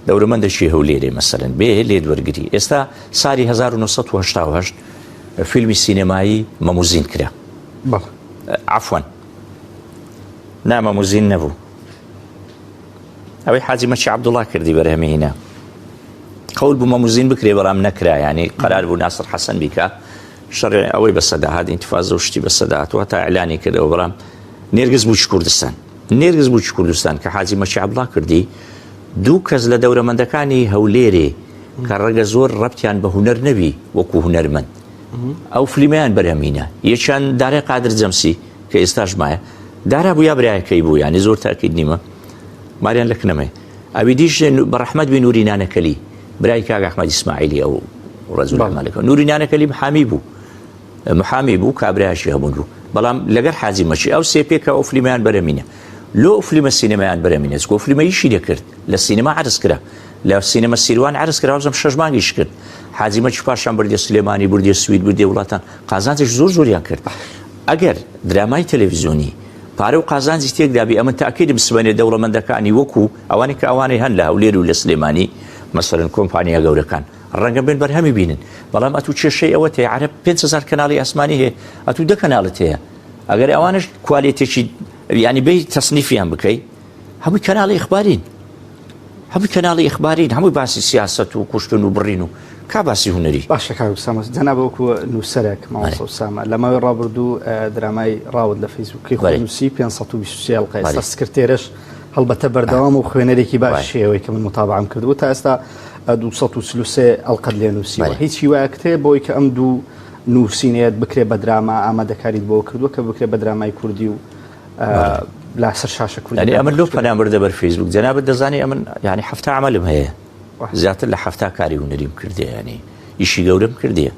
دەورەمەندەشی هەولێرێ مەسەلەن بێ لێت وەرگری ئێستا ساڵی 1970 فیلمی سینەمایی مەموزین کرا عەفوەن نامەموزین نەبوو ئەوەی حاجی مەچی عەبدوڵڵا کردی بەرهەمهێنا قەول بوو مەموزین بکرێ بەڵام نەکرا ینی قەرار بوو ناسر حەسەن بیکە شەڕێ ئەوەی بەسەداهات ئینتیفاضە و شتی بەسەداهاتوە تا ئەعلانی کردەوە بەڵام نێرگز بووی کوردستان کە حاجی مەچی عەبدوڵڵا کردی دوو کەس لە دەورەمەندەکانی هەولێرێ کە ڕەگە زۆر ڕەبتیان بە هونەر نەبی وەکو هونەرمەند ئەو فلیمەیان بەرهەمهێنا یەکیان دارای قادر جەمسی کە ئێستاش مایە دارا بوو یا برایەکەی بوو ینی زۆر تاکید نیمە ماریان لە کنەمەی ئەوی دیش بەڕەحمەت بن نووری نانەکەلی برای کاک ئەحمەد ئیسماعیلی ئەو ڕەزوو مالەکە نووری نانەکەلی محامی بوو کابرایشی هەبوون بوو بەڵام لەگەر حاجی مەچی ئەو سێپێکە ئەو فلیمەیان بەرەمینە لۆ فلیمە سینەمایان بەرەمینە چکۆ فلیمەیشی دەکرد لە سینەما عرض کرا لە سینەمە سیروان عرض کرا وەزم 6 مانگیش کرد حاجی مەچی پاشان بردێ سلێمانی بردێ سوید بردێ وڵاتان قازانجێک زۆریان کرد ئەگەر درامای تەلەڤیزیۆنی پارە و قازانجی تێکدابی ئەمە تاکیدم سبەنێ دەوڵەمەندەکانی وەکو ئەوانی کە ئەوانەی هەن لە هەولێر و لە سلێمانی مەسەلەن کۆمپانیا گەورەکان ڕەنگە بێن بەرهەمی بینن بەڵام ئەتوو کێشەی ئەوە تێ عەرب 5,000 کەناڵی ئاسمانی هەیە ئەتوو 2 کەناڵت هەیە ئەگەر ئەوانش کوالیتێکی ینی بێ تەسنیفیان بکەی هەمووی کەناڵی ئیخبارین هەمووی باسی سیاست و کوشتن و بڕین و کا باسی هونەری باشە کاکسامە جەنابە وەکو نووسەرێک ماوەسە سامە لەماوەی ڕابردوو درامای ڕاوت لە فەیسبووکی خۆنووسی 520 ئەڵقەی ئێستا سکرتێرش هەڵبەتە بەردەوام و خوێنەرێکی باشەوەی کە من متابعەم کردبوو تا ئێستا 233 ئەڵقەت لێ نووسیوە هیچی وایە کتێ بۆی کە ئەم دوو نووسینێت بکرێ بە دراما ئامادەکاریت بۆ کردووە کە بکرێ بە درامای کوردی و لا سەر شاشە کوردی ئەمە لۆ پەنام بردە بەر فەیسبووک جەنابەت دەزانی ئەمن ینی 7 عەمەلم هەیە زیاتر لە 7 کاری هونەریم کردێ ینی ئیشی گەورەم کردیە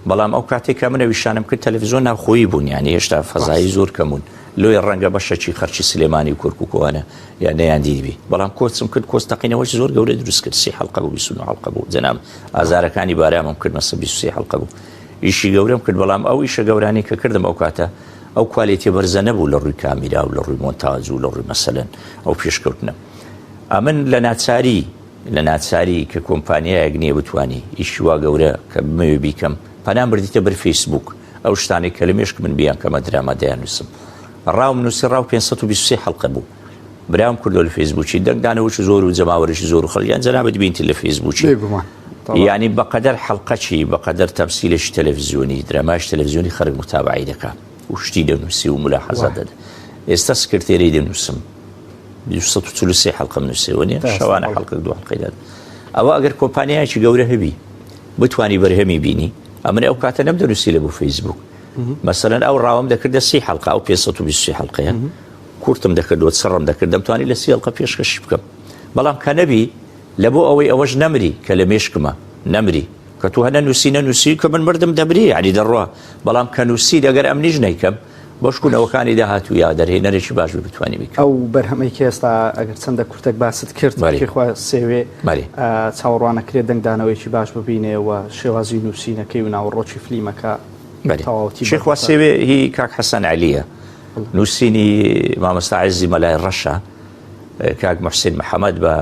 بەڵام ئەو کاتێک کە منە ویشانم کرد تەلەڤیزیۆن ناوخۆیی بوون ینی هێشتا فەزایی زۆر کەمون لۆی ڕەنگە بەشەکی خەرچی سلێمانی و کورکووانە یان نەیان دیبی بەڵام کۆچم کرد کۆستەقینەوەش زۆر گەورە دروست کرد 30 حەڵقە بوو 29 حەڵقە بوو جەناب ئازارەکانی بارامم کرد مەسە 23 حەڵقە بوو ئیشی گەورەم کرد بەڵام ئەو ئیشە گەورانی کە کردم ئەو کاتە ئەو کوالیتی بەرزە نەبوو لە ڕووی کامیرا و لە ڕووی مۆنتاژ و لە ڕووی مەسەلەن ئەو پێشکەوتنە ئەمن لە ناچاری کە کۆمپانیایەک نییە بتوانی ئیشی وا گەورە کە بمەوێ بیکەم پەنام بردیتە بەر فیسبوک ئەو شتانی کە لە مێشک من بیان کەمە دراما دەیانویسم ڕاو نووسی ڕاو 523 حەڵقە بوو براوم کردو لە فیسبوکی دەنگدانەوەش زۆر و جەماوەرشی زۆر و خەڵیان جەنابەت بینیت لە فیسبوکی یعنی بەقەدەر حەڵقەچی بەقەدەر تەمسیلێکی تەلەڤیزیۆنی دراماش تەلەڤیزیۆنی خەڵک متابعی دەکات و شتی دەنووسی و ملاحەزە دەدا ئێستا سکرتێرەی دەنووسم 243 حەڵقەم نووسیەوە نیە شەوانە حەڵقە دو حەڵقەی دەدا ئەوە ئەگەر کۆمپانیایکی گەورە هەبی بتوانی بەرهەمی بینی ئەمن ئەو کاتە نەمدەنووسی لە بۆ فیسبوک مەسەلەن ئەو ڕاوم دەکردە 30 حەڵقە ئەو 523 حەڵقەیە کورتم دەکردەوە سڕم دەکردم توانی لە 30 حەڵقە پێشکەشی بکەم بەڵام کە نەبی لە بۆ ئەوەی ئەوەش نەمری کە لە مێشکمە نەمری کە تو هەنە نووسی کە من مردم دەبری ینی دەڕوا بەڵام کە نووسی دەگەر ئەم نیژ نەیکەم بۆشکونەوەکانی داهاتوو یا دەرهێنەرێکی باش بتوانانی بکە ئەو بەرهەمەی ئێستا ئەگەر چەندە کورتێک باست کرد خوا سێوێ چاوەڕوانەکرێت دەنگدانەوەیکی باش ببینێەوە شێوازی نووسینەکەی و ناوەڕۆکی فلیمەکە شێخوا سێوێ هی کاک حەسەن عەلیە نووسینی مامۆستا عەزیزی مەلای ڕەشە کاک محسین محەمەد بە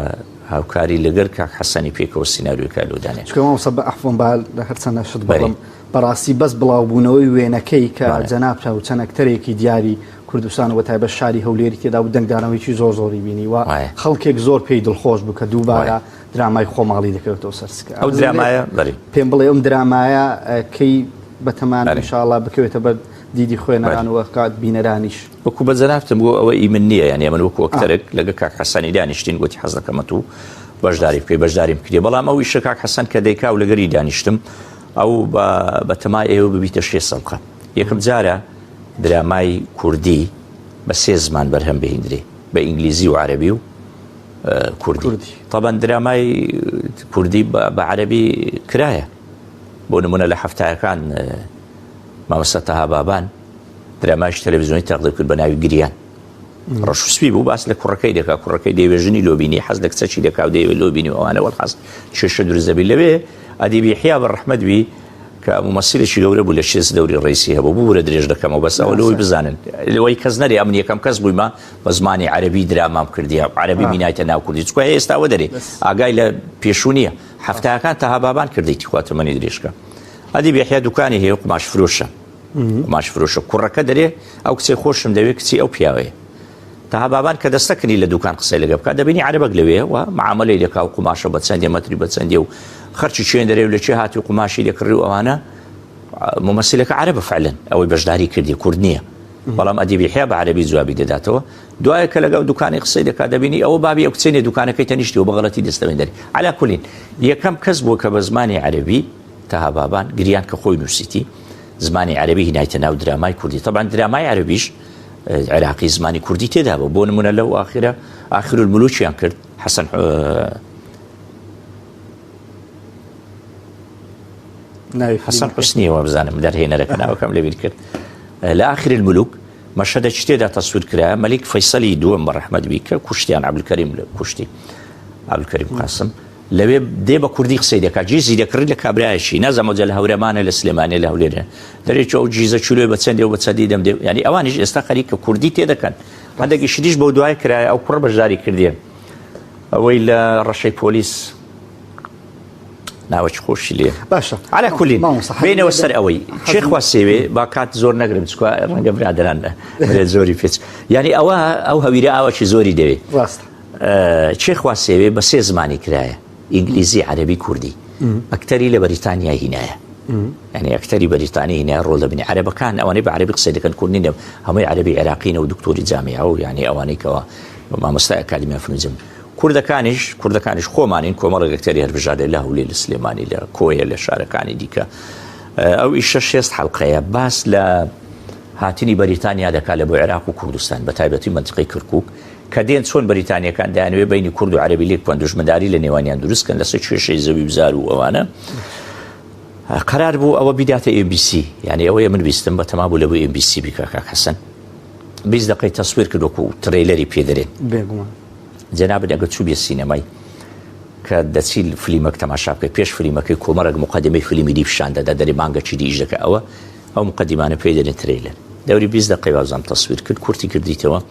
هاوکاری لەگەر کاک حەسەنی پێکەوە سیناریۆکە لەودانێت چکەمە بە ئەحفۆن با لە هەرچەندە شت بڵم بەڕاستی بەس بڵاوبوونەوەی وێنەکەی کە جەناب چاو چەنەکتەرێکی دیاری کوردستان و تایبەت شاری هەولێری تێدا و دەنگدانەوەیکی زۆری بینی و خەڵکێک زۆر پێی دڵخۆش بوو کە دووبارە درامای خۆماڵی دەکەوێتەوە سەرسکە ئەو درامایە پێم بڵێ ئەم درامایە کەی بەتەمان ئینشاءڵڵا بکەوێتە بەر دیدی خوێنەرانەوە کات بینەرانیش وەکو بە جەنابتم بۆ ئەوە ئیمن نییە یعنی من وەکو ئەکتەرێک لەگە کاک حەسەنی دانیشتین گوتی حەز دەکەمەوە و بەشداری بکەی بەشداریم کردی بەڵام ئەو ئیشە کاک حەسەن کە دەیکا و لەگەری دانیشتم ئەو بە تەمای ئێوە ببیتە 6 سەڵقە یەکەم جارە درامای کوردی بە 3 زمان بەرهەم بهێنرێ بە ئینگلیزی و عەرەبی و کوردی طبعا درامای کوردی بە عەرەبی کرایە بۆ نمونە لە هەفتایەکان مامۆستا تەها بابان درامایش تەلەڤیزیۆنی تەقدیم کرد بە ناوی گریان ڕەشوسپی بوو باس لە کوڕەکەی دەکا کوڕەکەی دەیوێژنی لۆبینی حەز لە کچەکی دەکا و دەیوێت لۆبینی و ئەوانە وەڵحەز کێشە دروستەبی لەوێ ئەدیبی یحیا بەڕەحمەتبی کە ممەسیلێکی گەورە بوو لە 6 دەوری ڕئیسی هەبوو بوو وەرە درێژ دەکەمەوە بەس ئەوە لەوەی بزانن لەوەی کەس نەری ئەمن یەکەم کەس بوویمە بە زمانی عەرەبی درامام کردیە عەرەبی بینایتە ناو کوردی چکە ئێستاوە دەرێ ئاگای لە پێشوونیە هەفتایەکان تەها بابان کردیتی خواتەمەنی درێژکە ئەدیبی یحیا دوکانی هەیە قماش فرۆشە قماش فرۆشە کوڕەکە دەرێ ئەو کچێ خۆشم دەوێت کچی ئەو پیاوەیە تەها بابان کە دەستەکردی لە دوکان قسەی لەگە بکات دەبینی عەرەبەک لەوێ و معاملەی دەکا و قماشە بە چەندێ مەتری بە چەندێ و خەرچی چێن دەرێ و لە چێ هاتی و قماشی لێکڕی و ئەوانە ممەسیلەکە عەرەبە فعلەن ئەوەی بەشداری کردی کورد نییە بەڵام ئەدیبی یحیا بە عەرەبی جوابی دەداتەوە دوایە کە لەگەڵ دوکانی قسەی دەکات دەبینی ئەوە بابی ئەو کچێنێ دوکانەکەی تەنیشتی و بە غەڵەتی دەستەوێن دەری عەلا کولین یەکەم کەس بووە کە بە زمانی عەرەبی تەها بابان گریان کە خۆی نووسیتی زمانی عەرەبی هینایتە ناو درامای کوردی طبعا درامای عەرەبیش عراقی زمانی کوردی تێدا بوو بۆ نمونە لەو ئاخر الملوکیان کرد حەسەن حوسنیەوە بزانم دەرهێنەرەکە ناوەکەم لەبیر کرد لە ئاخر الملوک مەشهدە تێدا تەسویر کرا مەلیک فەیسەلی دووەم بەڕەحمەتبی کە کوشتیان عەبدولکەریم کوشتی عەبدولکەریم قاسم لەوێ دێ بە کوردی قسەی دەکات جیزی دەکڕی لە کابرایەکی نازەمە جە لە هەورەمانە لە سلێمانێ لە هەولێرە دەرێکی ئەو جیزە چولێ بە چەندێ و بە چەندی دەمدێ ینی ئەوانیش ئێستا خەریکە کوردی تێدەکەن هەندێکی شریش بەو دوای کرایە ئەو کوڕ بەشداری کردیە ئەوەی لە ڕەشەی پۆلیس ناوەی خۆشی لێ باشە على کولین بینەوە سەر ئەوەی چێخوا سێوێ با کات زۆر نەگرم چکە ڕەنگە برادران زۆری پێچ ینی ئەوە ئەو هەویرە ئاوەکی زۆری دەوێت چێخوا سێوێ بە 3 زمانی کرایە ئینگلیزی عەرەبی کوردی ئەکتەری لە بەریتانیا هینایە ینی ئەکتەری بەریتانی هینایە ڕۆڵ دەبینی عەرەبەکان ئەوانەی بە عەرەبی قسەی دەکەن کوردی نێ هەمووی عەرەبی عێراقینە و دکتۆری جامعە و ینی ئەوانەی کەەوە مامۆستای ئەکادیمی فنوزم کوردەکانیش خۆمانین کۆمەڵێک ئەکتەری هەربژاردە لە هەولێر لە سلێمانی لە کۆیە لە شارەکانی دیکە ئەو ئیشە 6 حەڵقەیە باس لە هاتنی بەریتانیا دەکات لە بۆ عێراق و کوردستان بە تایبەتی منتقەی کەرکووک کە دێن چۆن بەریتانیەکان دەیانوێ بینی کورد و عەرەبی لێک بکەن دوژمنداری لە نێوانیان دروستکەن لەسەر کێشەی زەوی بزار و ئەوانە قرار بوو ئەوە بیداتە MBC یعنی ئەوەیە من ویستم بە تەما بوو لە بۆ MBC بیکە کاک حەسەن 20 دقەی تەسویر کرد وەکو ترێلەری پێدەرێن جەنابەت ئەگەر چوو بێ سینەمای کە دەچیل فلیمەک تەماشا بکەی پێش فلیمەکەی کۆمەڕێک مقەدمەی فلیمی دیپشان دەدا دەری مانگە چی دیش دەکە ئەو مقەدیمانە پێی دەرێن ترێلەر دەوری 20 دقەی وازام تەسویر کرد کورتی کردیتەوە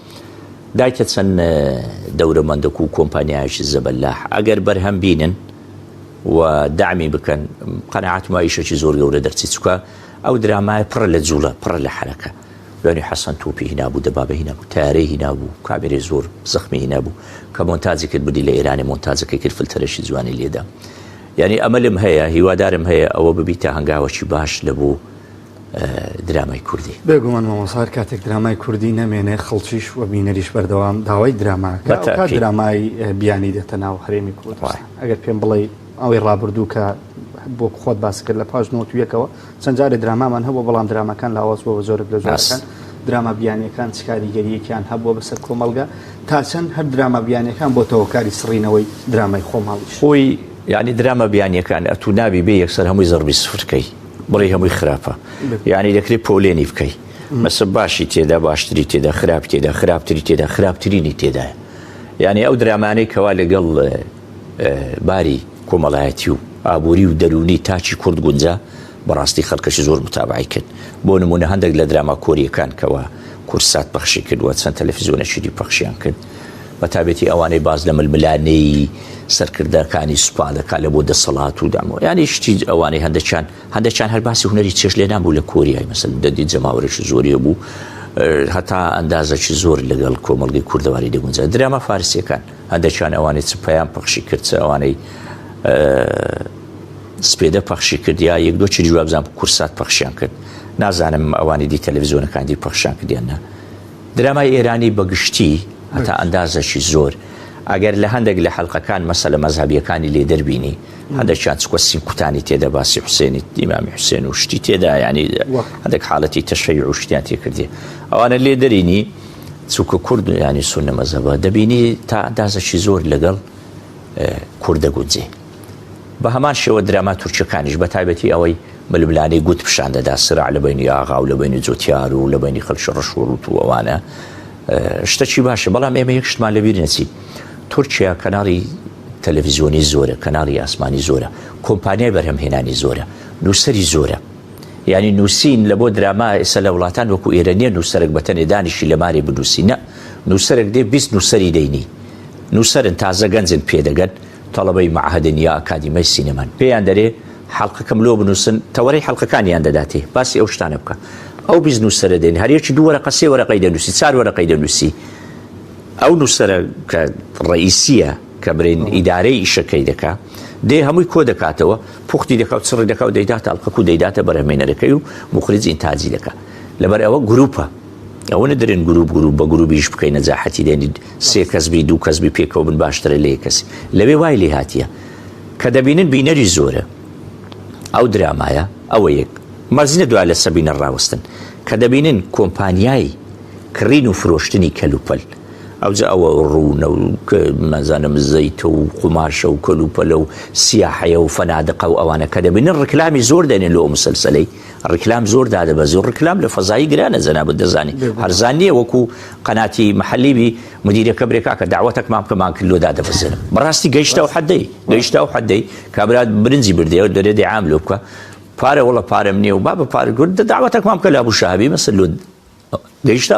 دایتە چەند دەورەمەندەک و کۆمپانیایکی زەبەلاح ئەگەر بەرهەم بینن و دامی بکەن قەنەعەتم ئیشێکی زۆر گەورە دەرچی چووکە ئەو درامایە پڕە لە جوڵە پڕە لە حەرەکە دوانی حەسەن تۆپی هینابوو دەبابە هینابوو تارەی هینابوو کامێرەی زۆر زەخمی هینابوو کە مۆنتاجی کرد بودی لە ئێرانی مۆنتاجەکەی کرد فلتەرەشی جوانی لێدا یعنی ئەمەلم هەیە هیوادارم هەیە ئەوە ببیتە هەنگاوەکی باش لە بۆ درامای کوردی بێگومان مامۆسار کاتێک درامای کوردی نەمێنێ خەڵکیش و بینەریش بەردەوام داوای دراماکە درامای بیانی دێتە ناو هەرێمی کوردستان ئەگەر پێم بڵێ ئەوەی ڕابردوو کە بۆ خۆت باس کرد لە پاش 91ەوە چەند جارێ درامامان هەبوو بەڵام درامەکان لاواز بۆ زۆرت لە زۆرەکان دراما بیانیەکان چکاریگەریەکیان هەبووە بەسەر کۆمەلگا تا چەند هەر دراما بیانیەکان بۆ تەوەکاری سڕینەوەی درامای خۆماڵیش خۆی یعنی دراما بیانیەکان ئەتو نابی بێ یەکسەر هەمووی زەربی سفرکەی بڕی هەمووی خراپە یعنی دەکرێت پۆلێنی بکەی مەسە باشی تێدا باشتری تێدا خراپ تێدا خراپتری تێدا خراپترینی تێدایە یعنی ئەو درامانەی کەوا لەگەڵ باری کۆمەڵایەتی و ئابووری و دەرونی تاچی کورد گونجا بەڕاستی خەڵکەشی زۆر متابعی کرد بۆ نمونە هەندێک لە دراما کۆریەکان کەەوە کورسات پەخشی کردووە چەند تەلەڤیزیۆنەشیری پەخشیان کرد بە تابێتی ئەوانەی باز لە ململانەی سەرکردەکانی سوپا دەکات لە بۆ دەسەڵات و دامەوە ینی شتی ئەوانەی هەندێکیان هەر باسی هونەری چێش لێ نابوو لە کۆریای مەسەن دەدی جەماوەرێکی زۆریە بوو هەتا ئەندازەکی زۆر لەگەڵ کۆمەڵگەی کوردەواری دەگونجا دراما فارسیەکان هەندێکیان ئەوانەی چپەیان پەخشی کرد ئەوانەی سپێدە پەخشی کرد یا یەک دۆ چری جوابزان کورسات پەخشیان کرد نازانم ئەوانی دی تەلەڤیزیۆنەکانی پەخشیان کردیاننا درامای ئێرانی بەگشتی هەتا ئەندازەکی زۆر ئەگەر لە هەندێک لە حەڵقەکان مەسەلە مەزهەبیەکانی لێ دەربینی هەندێکیان چکوە سینکوتانی تێدا باسی حوسێنی ئیمامی حوسێن و شتی تێدا ینی هەندێک حاڵەتی تەشەیع و شتیان تێ کردی ئەوانە لێ دەرینی چووکە کورد ینی سونە مەزهەبە دەبینی تا ئەندازەکی زۆر لەگەڵ کوردە گونجێ بە هەمان شێوە دراما تورکیەکانیش بە تایبەتی ئەوەی ململانەی گوت پیشان دەدا سرع لە بینی ئاغا و لە بینی جۆتیار و لە بینی خەڵکی ڕەشوەڕوت و ئەوانە شتێکی باشە بەڵام ئێمە یەک شتمان لەبیر نەچی تورکیا کەناڵی تەلەڤیزیۆنی زۆرە کەناڵی ئاسمانی زۆرە کۆمپانیای بەرهەمهێنانی زۆرە نووسەری زۆرە یعنی نووسین لە بۆ دراما ئێستا لە وڵاتان وەکو ئێرە نیە نووسەرێک بەتەنێ دانیشی لە ماری بنووسی نە نووسەرێک دێ 20 نووسەری دەینی نووسەرن تازە گەنجن پێدەگەن تەڵەبەی معهدن یا ئەکادیمای سینەمان پێیان دەرێ حەڵقەکەم لۆ بنووسن تەوەرەی حەڵقەکانیان دەداتێ باسی ئەو شتانە بکە ئەو بیست نووسەرە دێن هەریەکی دوو وەرەقە سێ وەرەقەی دەنووسی چار وەرەقەی دەنووسی ئەو نووسەرە کە ڕئیسیە کە برین ئیدارەی ئیشەکەی دەکا دێ هەمووی کۆ دەکاتەوە پوختی دەکات و چڕی دەکات و دەیداتە ئەڵقەک و دەیداتە بەرهەمهێنەرەکەی و مخرج ئینتاجی دەکات لەبەر ئەوە گروپە ئەوە نەدرێن گروپ بە گروپیش بکەین نەجاحەتی دێنی سێ کەسبی دوو کەسبی پێکەوە بن باشترە لە یەک کەسی لەوێ وای لێ هاتیە کە دەبینن بینەری زۆرە ئەو درامایە ئەوە یەک مەرزینە دوای لە سەبینە ڕاوەستن کە دەبینن کۆمپانیای کڕین و فرۆشتنی کەلوپەل ئەوجا ئەوە ڕوونە و مەزانم زەیتە و قوماشە و کەلوپەلە و سیاحەیە و فەنادقە و ئەوانە کە دەبینن ڕکلامی زۆر دێنێن لە ئەو مسلسلەی ڕکلام زۆر دادەبەزی و ڕکلام لە فەزایی گرانە جەنابەت دەزانی هەرزان نییە وەکو قەناتی مەحەلیبی مدیرەکە برێکا کە داوەتێکمان بکەمان کرد لۆ دادەبەزێنم بەڕاستی گەیشتە و حەدەی کابرات برنجی بردێەوە دەرێ دەعام لۆ بکە پارە وڵە پارەم نییە و با بە پارە گورد داوەتێکمان بکە لە ئەبوو شاهابی مەسەل لۆ گەیشتە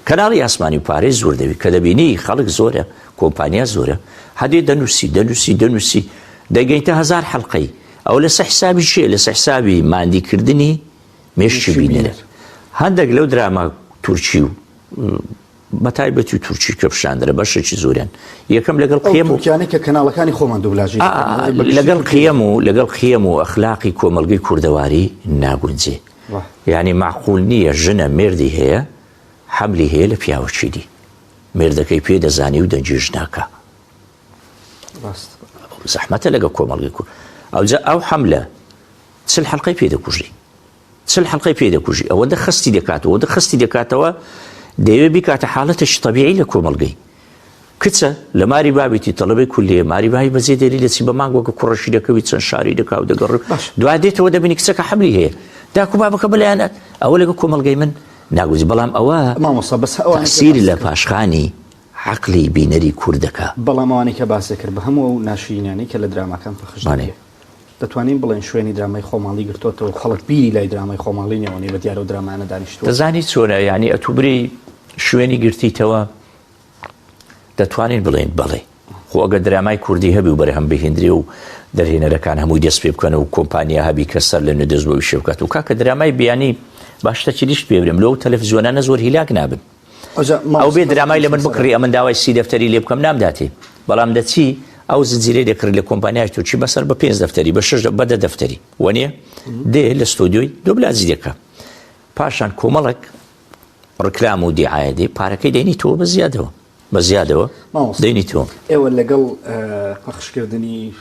کەناڵی ئاسمانی و پارەی زۆر دەوی کە دەبینی خەڵک زۆرە کۆمپانیا زۆرە هەدێ دەنووسی دەگەیتە 1000 حەڵقەی ئەو لە سە حسابی چیە لە سە حسابی ماندیکردنی مێشتی بینەرە هەندێک لەو دراما تورکی و بەتایبەتی و تورکی کە پیشاندرە بەشێکی زۆریان یەکەم لەگەڵ قیەم و کە کەناڵەکانی خۆمان دوبلاژی لەگەڵ قیەم و ئەخلاقی کۆمەلگەی کوردەواری ناگونجێ یعنی معقول نییە ژنە مێردی هەیە حملی هەیە لە پیاوەچی دی مێردەکەی پێ دەزانی و دەنجێژ ناکە زەحمەتە لەگە کۆمەڵگەی کورد ئەو حملە چل حەڵقەی پێ دەکوژی ئەوە دەخستی دەکاتەوە دەیەوێ بیکاتە حاڵەتێکی تەبیعی لە کۆمەڵگەی کچە لە ماری بابێتی تەڵەبەی کولیە ماری بای بەجێ دێری دەچی بە مانگ وەکە کوڕەشی دەکەوی چەند شاری دەکا و دەگەڕ دوای دێتەوە دەبینی کچەکە حملی هەیە داکو بابەکە بەلایەنە ئەوە لەگە کۆمەڵگەی من ناگوزی بەڵام ئەوە تەسیری لە پاشخانی عەقلی بینەری کوردەکە بەڵام ئەوانەی کە باسە کرد بە هەموو ئەو ناشرینیانەی کە لە دراماکان پەخشدانێ دەتوانین بڵێن شوێنی درامای خۆماڵی گرتوتەوە خەڵک بیری لای درامای خۆماڵی نێوەنی بە دیارە و درامانە دانیشتووە دەزانی چۆنە یعنی ئەتوبری شوێنی گرتیتەوە دەتوانین بڵێن بەڵێ خۆ ئەگە درامای کوردی هەبی و بەرهەم بهێنرێ و دەرهێنەرەکان هەمووی دەست پێ بکەن و کۆمپانیا هەبی کە سەر لە نوێ دەست بۆ ویشێ بکات و کاکە درامای بیانی باشتە چریشت پێ برێم لەو تەلەڤیزیۆنانە زۆر هیلاک نابن ئەو بێ درامای لە من بکڕی ئەمن داوای سی دەفتەری لێ بکەم نامداتێ بەڵام دەچی ئەو زنجیرەی دەکرد لە کۆمپانیای تۆچی بەسەر بە 5 دەفتەری بە 6 بەدە دەفتەری وەنیە دێ لە ستۆدیۆی دۆبلازی دەکە پاشان کۆمەڵک ڕکلام و دیعایە دێ پارەکەی دەینیتەوە بە زیادەوە دەینیتەوە ئێوە لەگەڵ پەخشکردنی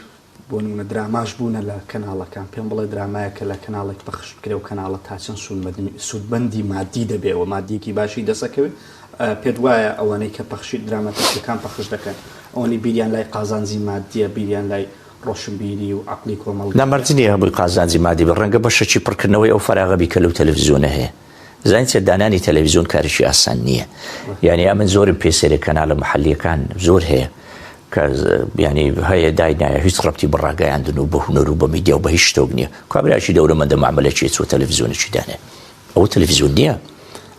بۆ نمونە دراماش بوونە لە کەناڵەکان پێم بڵێ درامایەکە لە کەناڵێک پەخش بکرێ و کەناڵە تا چەند سوودبەندی مادی دەبێەوە مادیەکی باشی دەسەکەوێت پێت وایە ئەوانەی کە پەخشی درامەتەکان پەخش دەکەن ئەوەی بیریان لای قازانجی مادیە بیریان لای ڕۆشنبیری و عقلی کۆمەڵ نامەرجنیە هەمووی قازانجی مادی بە ڕەنگە بەشەکی پڕکردنەوەی ئەو فەراغەبی کە لەو تەلەڤیزیۆنە هەیە زانین چێ دانانی تەلەڤیزیۆن کاریشی ئاسان نییە یعنی ئەمن زۆرم پێسێرە کەناڵە محەلیەکان زۆر هەیە کە ینی هەیە داینایە هیچ ڕەبتی بەڕاگەیاندن و بە هونەر و بە میدیا و بە هیچ شتێک نییە کابراایکی دەورەمەندە معاملەکی چۆ تەلەڤیزیۆنێکی دانێ ئەوە تەلەڤیزیۆن نییە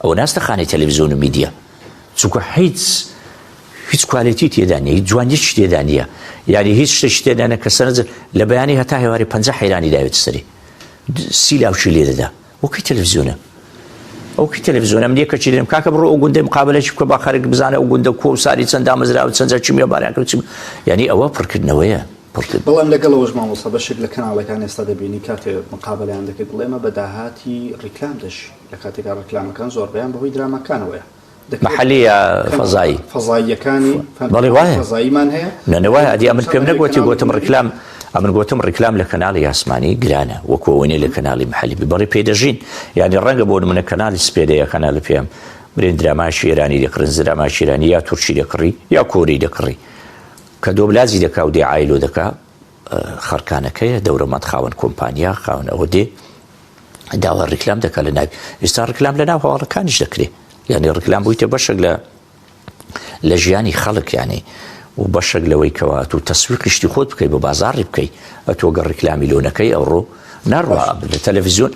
ئەوە ناستەخانەی تەلەڤیزیۆن و میدیا چونکە هیچ کوالیتی تێدا نیە هیچ جوانیش تێدا نییە یعنی هیچ شتێکی تێدانە کە سەرنجە لە بەیانی هەتا هێواری 50 حیرانی داوێت سەری سی لاوشی لێ دەدا وەکەی تەلەڤیزیۆنە ئەوکی تەلەڤیزیۆنە من یەکەچی دێم کاکە بڕۆ ئەو گوندەی مقابلەی بکە با خەرێک بزانە ئەو گوندە کۆ و ساری چەند دامەزرا و چەند چیمە بارەکە چیم یعنی ئەوە پڕکردنەوەیە بەڵام لەگەڵەوەش مامۆستا بەشێک لە کەناڵەکان ئێستا دەبینی کاتێ مقابلەیان دەکەیت بڵێمە بەداهاتی ڕیکلام دەشی لە کاتێکا ڕیکلامەکان زۆربیان بەهۆی درامەکانەوەیە محلی فەزایی فەزاییەکانی بەڵێ وایە فەزاییمان هەیە نەوایە ئەدی ئەمن پێم نەگوتی گوتم ڕیکلام ئەمن گوتم ڕیکلام لە کەناڵی یاسمانی گرانە وەکوەوەی لە کەناڵی محلی بەڕێ پێدەژین یعنی ڕەنگە بۆ منە کەناڵی سپێدەیە کەناڵ پێم برێن دراماشی ئێرانی دەکڕن دراماشی ئێرانی یا تورکی دەکڕی یا کۆری دەکڕی کە دۆبلازی دەکا و دیعایلۆ دەکا خەرکانەکەیە دەورەمەند خاوەن کۆمپانیا خاوەن ئەوە دێ داوا ڕیکلام دەکا لە ناوی ئێستا ڕیکلام لە ناو هەواڵەکانیش دەکرێت یعنی ڕیکلام بوویتە بەشێک لە ژیانی خەڵک یعنی و بەشێک لەوەی کەوات و تەسویقیشتی خۆت بکەی بە بازاڕی بکەی ئەتۆ گە ڕیکلامی لۆنەکەی ئەوڕۆ ناڕوا لە تەلەڤیزیۆن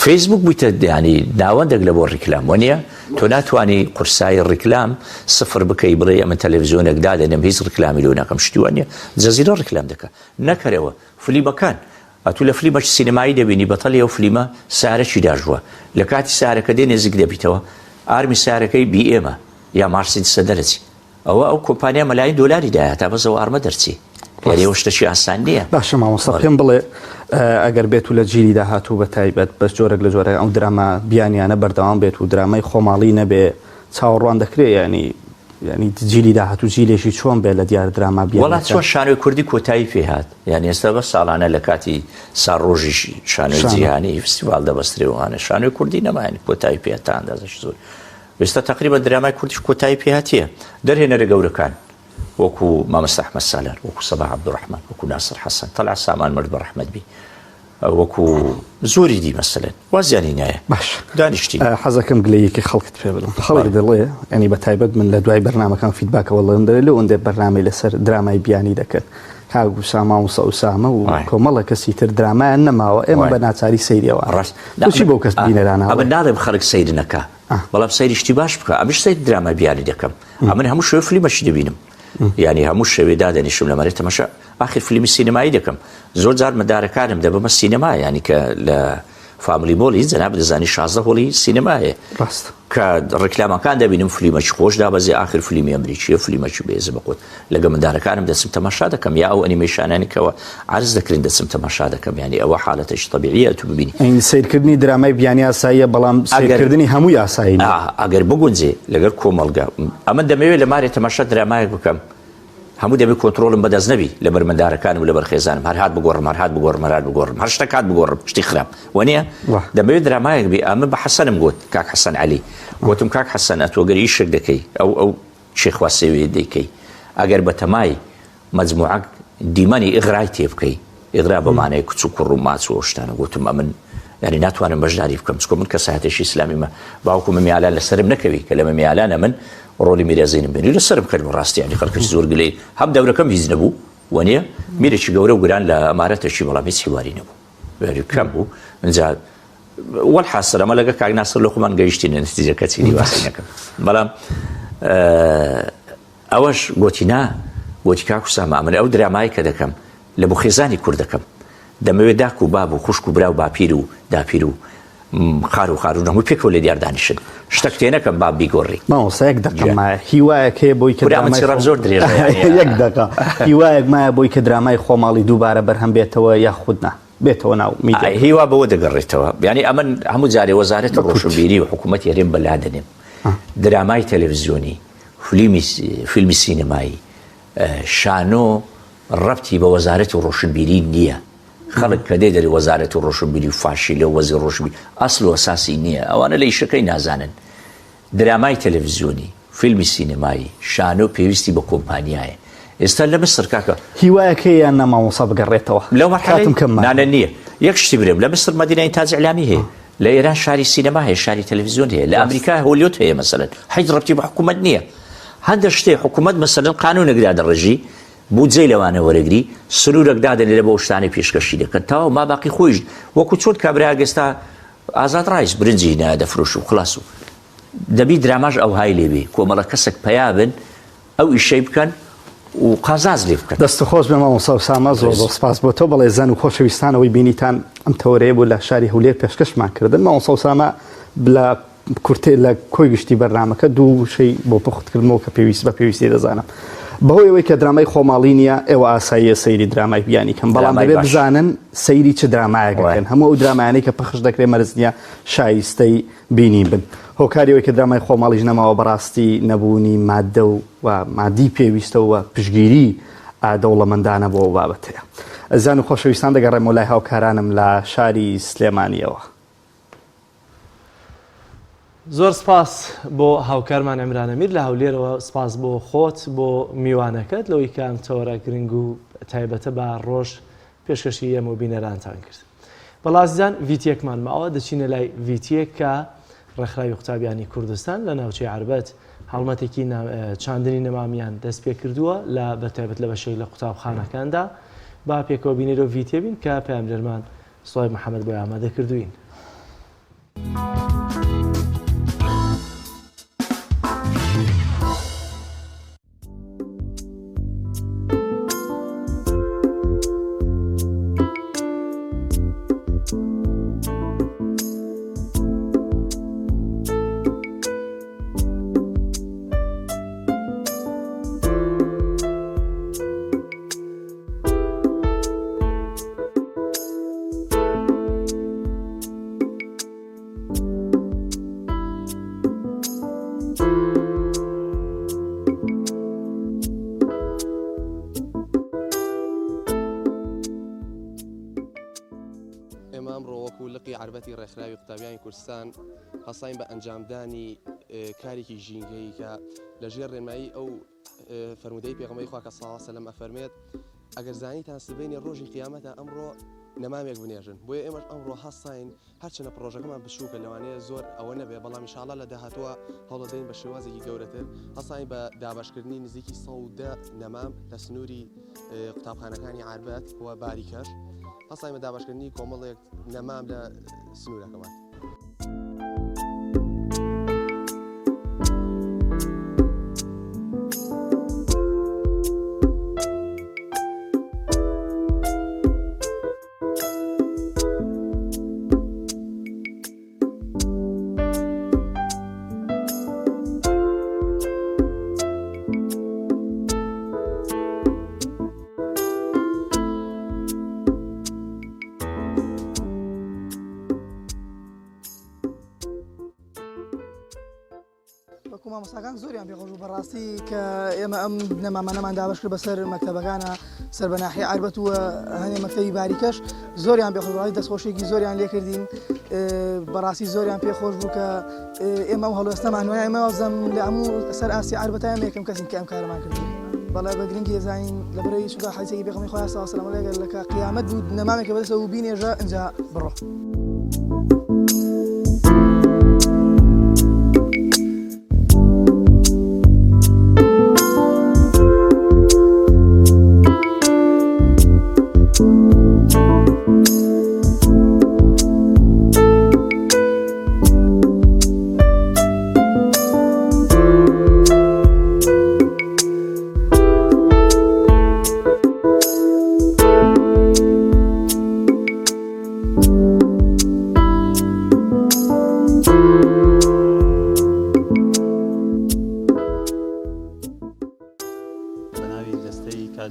فەیسبوک بوویتە ینی ناوەندێک لە بۆ ڕیکلام وەنیە تۆ ناتوانانی قورسایی ڕیکلام سفر بکەی بڵێ ئەمە تەلەڤیزیۆنێک دادەنێم هیچ ڕیکلامی لۆ ناکەم شتی وانە جەزیرە ڕیکلام دەکە نەکەرەوە فلیمەکان ئەتو لە فلیمەش سینەمایی دەبینی بەتەڵی ئەو فلیمە سارەکی داژووە لە کاتی سارەکە دێ نێزیک دەبیتەوە ئارمی سارەکەی BM یا مارسیدسە دەرەچی ئەوە ئەو کۆمپانیا مەلای دۆلاری دایا تا بەزەوە ئارمە دەرچی یعنی ئەوە شتێکی ئاسان نییە باشە مامۆستا پێم بڵێ ئەگەر بێت و لە جیلی داهاتوو بە تایبەت بەس جۆرەك لە جۆرە ئەو دراما بیانیانە بەردەوام بێت و درامای خۆماڵی نەبێ چاوەڕوان دەکرێت ینی جیلی داهاتوو جیلێکی چۆن بێت لە دیار دراما بیان وڵات چۆن شانۆی کوردی کۆتایی پێهات یعنی ئێستا بە ساڵانە لە کاتی ساڕۆژی شانۆی جیهانی فستیڤال دەبەسترێوانە شانۆی کوردی نەمایە کۆتایی پێ تا ئەندازەش زۆر ئێستا تقریبا درامای کوردیش کۆتایی پێهاتیە دەرهێنەرە گەورەکان وەکو مامەستا ئەحمەد سالار وەکو سەباح عەبدوڕەحمان وەکو ناسر حەسەن تەلعات سامان مرد بە ڕەحمەت بی وەکو زۆری دی مەسەلەن وازیانی نایە باش دانیشتی حەزەکەم گلەیەکی خەڵکت پێ بڵم خەڵک دەڵێ ینی بە تایبەت من لە دوای بەرنامەکان فیدباکەوە لەم دەرێ لە ئەوەندە بەرنامەی لەسەر درامای بیانی دەکەن کاگو ساما و سەوسامە و کۆمەڵە کەسی تر درامایان نەماوە ئێمە بە ناچاری سەیریەوە ڕاست بۆچی بەو کەس بینەرانە ئەمە ناڵێم خەڵک سەیر نەکا بەڵام سەیریشتی باش بکە ئەمیش سەیر درامای بیانی دەکەم ئەمن هەموو شوێ فلیمەشی دەبینم یعنی هەموو شەوێ دادەنیشم لە مەرێت تەماشا ئاخر فیلمی سینەمایی دەکەم زۆر جار مەدارەکانم دەبمە سینەما ینی کە لە فامیلی مۆڵی جەناب دەزانی 16 هۆڵی سینەمایە ڕاست کە ڕێکلامەکان دەبینم فلیمەکی خۆش دابەزێ آخر فلیمی ئەمریکیە فلیمەکی بێزە بەقوت لەگە مندارەکانم دەچم تەماشا دەکەم یا ئەو ئەنیمەیشانانی کەوە عرض دەکرێن دەچم تەماشا دەکەم ینی ئەوە حاڵەتەش طبیعیە تو ببینی سیرکردنی درامای بیانی ئاساییە بەڵام سیرکردنی هەمووی ئاسایی ئەگەر بگونجێ لەگەر کۆمەڵگە ئەمە دەمەوێت لە مارێ تەماشا درامایەک بکەم هەموو دەبێت کۆنتترۆلم بەدەست نەبی لە بەرمەندارەکانم و لە بەرخێزانم هەرهات بگۆڕم هەرهات بگۆڕم هەر شتەکات بگۆڕم شتی خراپ وەنیە دەبێت درامایەک بێ ئەمە بە حەسەنم گوت کاک حەسەن عەلی گوتم کاک حەسەن ئەتۆگەر ئیشێک دەکەی ئەو شێخوا سێوێ دەیکەی ئەگەر بە تەمای مەجموعە دیمەنی ئیغرای تێ بکەی ئیغرا بەمانەیە کچ و کوڕ و ماچ و شتانە گوتم ئەمن ینی ناتوانم بەشداری بکەم چکۆ من کە ساعتێکی ئیسلامیمە باوکو مەمیالان لەسرم نەکەوی کە لە مەمیالانە من ڕۆلی میرەزینم بێنی لەسرم کرد ڕاستی ینی خەڵکش زۆر گلەی هەم دەورەکەم هیچ نەبوو وەنیە میرێکی گەورە و گران لە ئەمارەتەشی بەڵام هیچ هیواری نەبوو کەم بوو اینجا وەڵحاسر ئەمە لەگە کاک ناسر لە خۆمان گەیشتینە نەتیجەکە چینی واسی نەکەم بەڵام ئەوەش گوتی نا بۆچی کاکو ساما من ئەو درامایی کە دەکەم لە بۆ خێزانی کورد دەکەم دەمەوێت داک و باب و خوشک و برا و باپیر و داپیر و خار و خارون هەموو پێکەوە لە دیاردانیشن شتێک تێ نەکەم باب بیگۆڕی مامۆستا یەک دەقەم هیوایەکەیە بۆی کە ڕام زۆر درێژ یەک دقە هیوایەک مایە بۆی کە درامای خۆماڵی دووبارە بەرهەم بێتەوە یاخودنا بێتەوە ناو میدیای هیوا بەوە دەگەڕێتەوە یعنی ئەمن هەموو جارێ وەزارەتی ڕۆشنبیری و حکوومەت هێرێن بەلا دەنێم درامای تەلەڤیزیۆنی فیلمی سینەمایی شانۆ ڕەبتی بە وەزارەتی ڕۆشنبیری نییە خەڵک کە دێ دەری وەزارەتی ڕۆشنبیری و فاشی لە وەزیر ڕۆشنبیری ئەسڵ و ئەساسی نییە ئەوانە لە ئیشەکەی نازانن درامای تەلەڤیزیۆنی فیلمی سینەمایی شانۆ پێویستی بە کۆمپانیایە ئێستا لە مصر کاکە هیوایەکەیان نەمامۆستا بگەڕێتەوە لەو مەرحەلەی نییە یەک شتی برێم لە مصر مەدینای تاج ئیعلامی هەیە لە ئێران شاری سینەما هەیە شاری تەلەڤیزیۆن هەیە لە ئەمریکا هۆلیوود هەیە مەسەلەن هیچ ڕەبتی بە حکوومەت نییە هەندێک شتێ حکوومەت مەسەلەن قانونێکدا دەڕێژی بودجەی لەوانە وەرەگری سنوورێک دادەنێ لە بۆ شتانی پێشکەشی دەکەن تاوە ما باقی خۆیش وەکو چۆن کابرا گەستا ئازاد ڕایس برنجی نادەفرۆش و خلاص و دەبی دراماژ ئەو های لێبێ کۆمەڵە کەسێک پەیابن ئەو ئیشەی بکەن و قازاز لێ بکەن دەست خۆش بێ مامۆستا سامە زۆر سپاس بۆ تۆ بەڵێ زەن و خۆشەویستانەوەی بینیتان ئەم تەورەیە بوو لە شاری هەولێر پێشکەشمان کردن مامۆستا سامە لە کورتێ لە کۆی گشتی بەرنامەکە دوو شەی بۆ پخوتکردنەوە کە پێویست بە پێویستی دەزانم بەهۆی ئەوەی کە درامای خۆماڵی نییە ئێوە ئاساییە سەیری درامای بیانی کەم بەڵام دەبێت بزانن سەیری چ درامایەکەکەن هەموو ئەو درامایانەی کە پەخش دەکرێت مەرج نییە شایستەی بینی بن هۆکاریەوەی کە درامای خۆماڵیش نەماوە بەڕاستی نەبوونی مادە و مادی پێویستەوە پشگیری دەوڵەمەندانە بۆ ئەو بابەتەیە ئەزان و خۆشەویستان دەگەڕێمەوە لای هاوکارانم لە شاری سلێمانیەوە زۆر سپاس بۆ هاوکارمان ئەمرانەمیر لە هەولێرەوە سپاس بۆ خۆت بۆ میوانەکەت لەوەی کام تۆرە گرنگ و تایبەتە بە ڕۆژ پێشکەشی ئێمە و بینەرانتان کرد بەڵازیان ڤیتیەکمان ماوە دەچینە لای ڤیتیەک کە ڕێکخراوی قوتابیانی کوردستان لە ناوچەی عربەت هەڵمەتێکی چاندنی نەمامیان دەست پێ کردووە لە بەتایبەت لە بەشەی لە قوتابخانەکاندا با پێکەوە بینێرەوە ڤیتیە بین کە پەیامبەرمان سڵاوی محەممەد بۆی ئامادە کردوین. عربەتی ڕێکخراوی قوتابیانی کوردستان هەساین بە ئەنجامدانی کارێکی ژینگەی کە لەژێر ڕێنمایی ئەو فەرمودەی پێغەمبەری خوا کە سەڵڵاهو عەلەیهی وسەلەم ئەفەرمێت ئەگەر زانیتان سبەینی ڕۆژی قیامەتە ئەمڕۆ نەمامێک بنێژن بۆیە ئێمەش ئەمڕۆ هەساین هەرچەنە پرۆژەکەمان بچووکە لەوانەیە زۆر ئەوە نەبێ بەڵام ئینشاءڵڵا لە داهاتووە هەوڵەدەین بە شێوازێکی گەورەتر هەساین بە دابەشکردنی نزیکی 110 نەمام لە سنووری قوتابخانەکانی عربەت و باریکەش هەساین بە دابەشکردنی کۆمەڵێک نەمام لە سنوورەکەمان. مامۆستاکان زۆریان پێخۆش و بەڕاستی کە ئێمە ئەم نەمامانەمان دابەشکرد بەسەر مەکتەبەکانە سەر بە ناحیە عربەت و هەنێ مەکتەبی باریکەش زۆریان پێخۆش بوو دەستخۆشێکی زۆریان لێ کردین بەڕاستی زۆریان پێخۆش بوو کە ئێمە ئەو هەڵوێستەمان وایە ئێمە وەزەم لە هەموو سەر ئاسی عربەتە یەکەم کەسین کە ئەم کارەمان کردین بەڵێ بە گرنگی زانین لەبەرەوەی سودا حەدیثێکی پێغەمبەری خوا سەڵڵاهو عەلەیهی وسەلەم لەگەر لە قیامەت بوو نەمامێکە بەدەستە و بینێژە ئەنجا بڕۆ.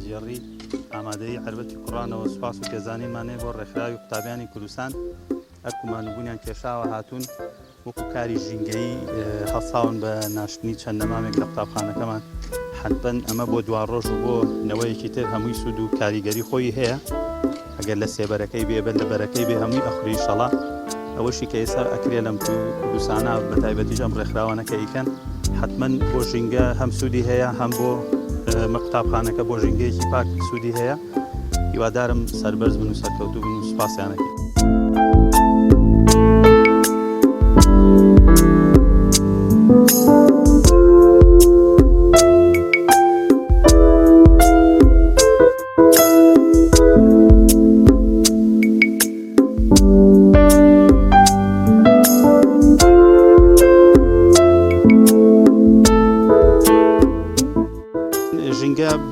لاجێڕی ئامادەی عربەتی کوڕانەوە سوپاس و پێزانینمانێ بۆ ڕێکخراوی قوتابیانی کوردستان هەرکومانبوونیان کێشاوە هاتوون وەکو کاری ژینگەی هەڵساون بە ناشتنی چەند نەمامێک لە قوتابخانەکەمان حتمەن ئەمە بۆ دوا ڕۆژ و بۆ نەوەیەکی تر هەمووی سوود و کاریگەری خۆی هەیە ئەگەر لە سێبەرەکەی بێ لە بەرەکەی بێ هەمووی ئەخوری شەڵا ئەوەشی کە ئێستا ئەکرێ لەم کوردستانە بە تایبەتیش ئەم ڕێکخراوانەکە ئیکەن حتمەن بۆ ژینگە هەم سوودی هەیە هەم بۆ قوتابخانەکە بۆ ژینگەیەکی پاک سوودی هەیە هیوادارم سەربەرز بن و سەرکەوتوو بن و سوپاسیانەکەی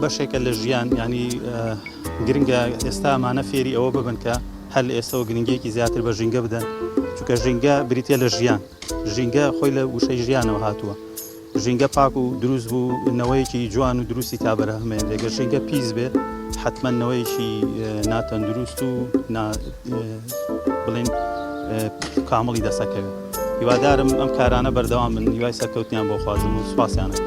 بەشێکە لە ژیان ینی گرنگە ئێستا ئەمانە فێری ئەوە ببن کە هەر لە ئێستەوە گرنگێکی زیاتر بە ژینگە بدەن چونکە ژینگە بریتە لە ژیان ژینگە خۆی لە وشەی ژیانەوە هاتووە ژینگە پاک و دروست بوو نەوەیەکی جوان و دروستی تا بەرهەمێن لێگە ژینگە پیس بێت حتمما نەوەیەکی ناتەندروست و بڵێن کامڵی دەسەکەوێت هیوادارم ئەم کارانە بەردەوام بن هیوای سەرکەوتنیان بۆ خوازم و سوپاسیانە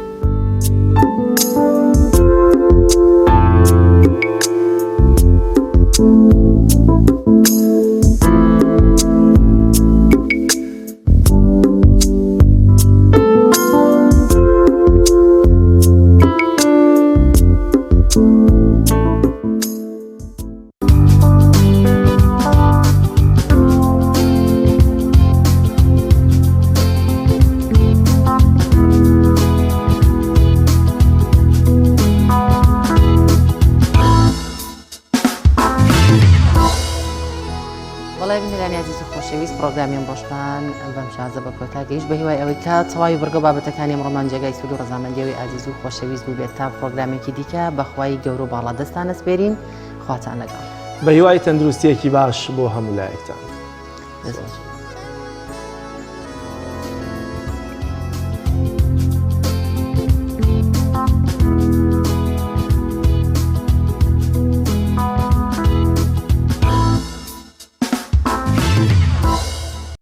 پرۆگرامیان ڕۆژپان بەم شازە بە کۆتاگەیش بە هیوای ئەوەی کات تەواوی بڕگە بابەتەکانی ئەمڕۆمان جێگای سوود و ڕەزامەندیەوەی ئازیز و خۆشەویست بوو بێت تا پرۆگرامێکی دیکە بەخوای گەورە و باڵا دەستانە سپێرین خواتان لەگەڵ بە هیوای تەندروستیەکی باش بۆ هەموو لایەکتان.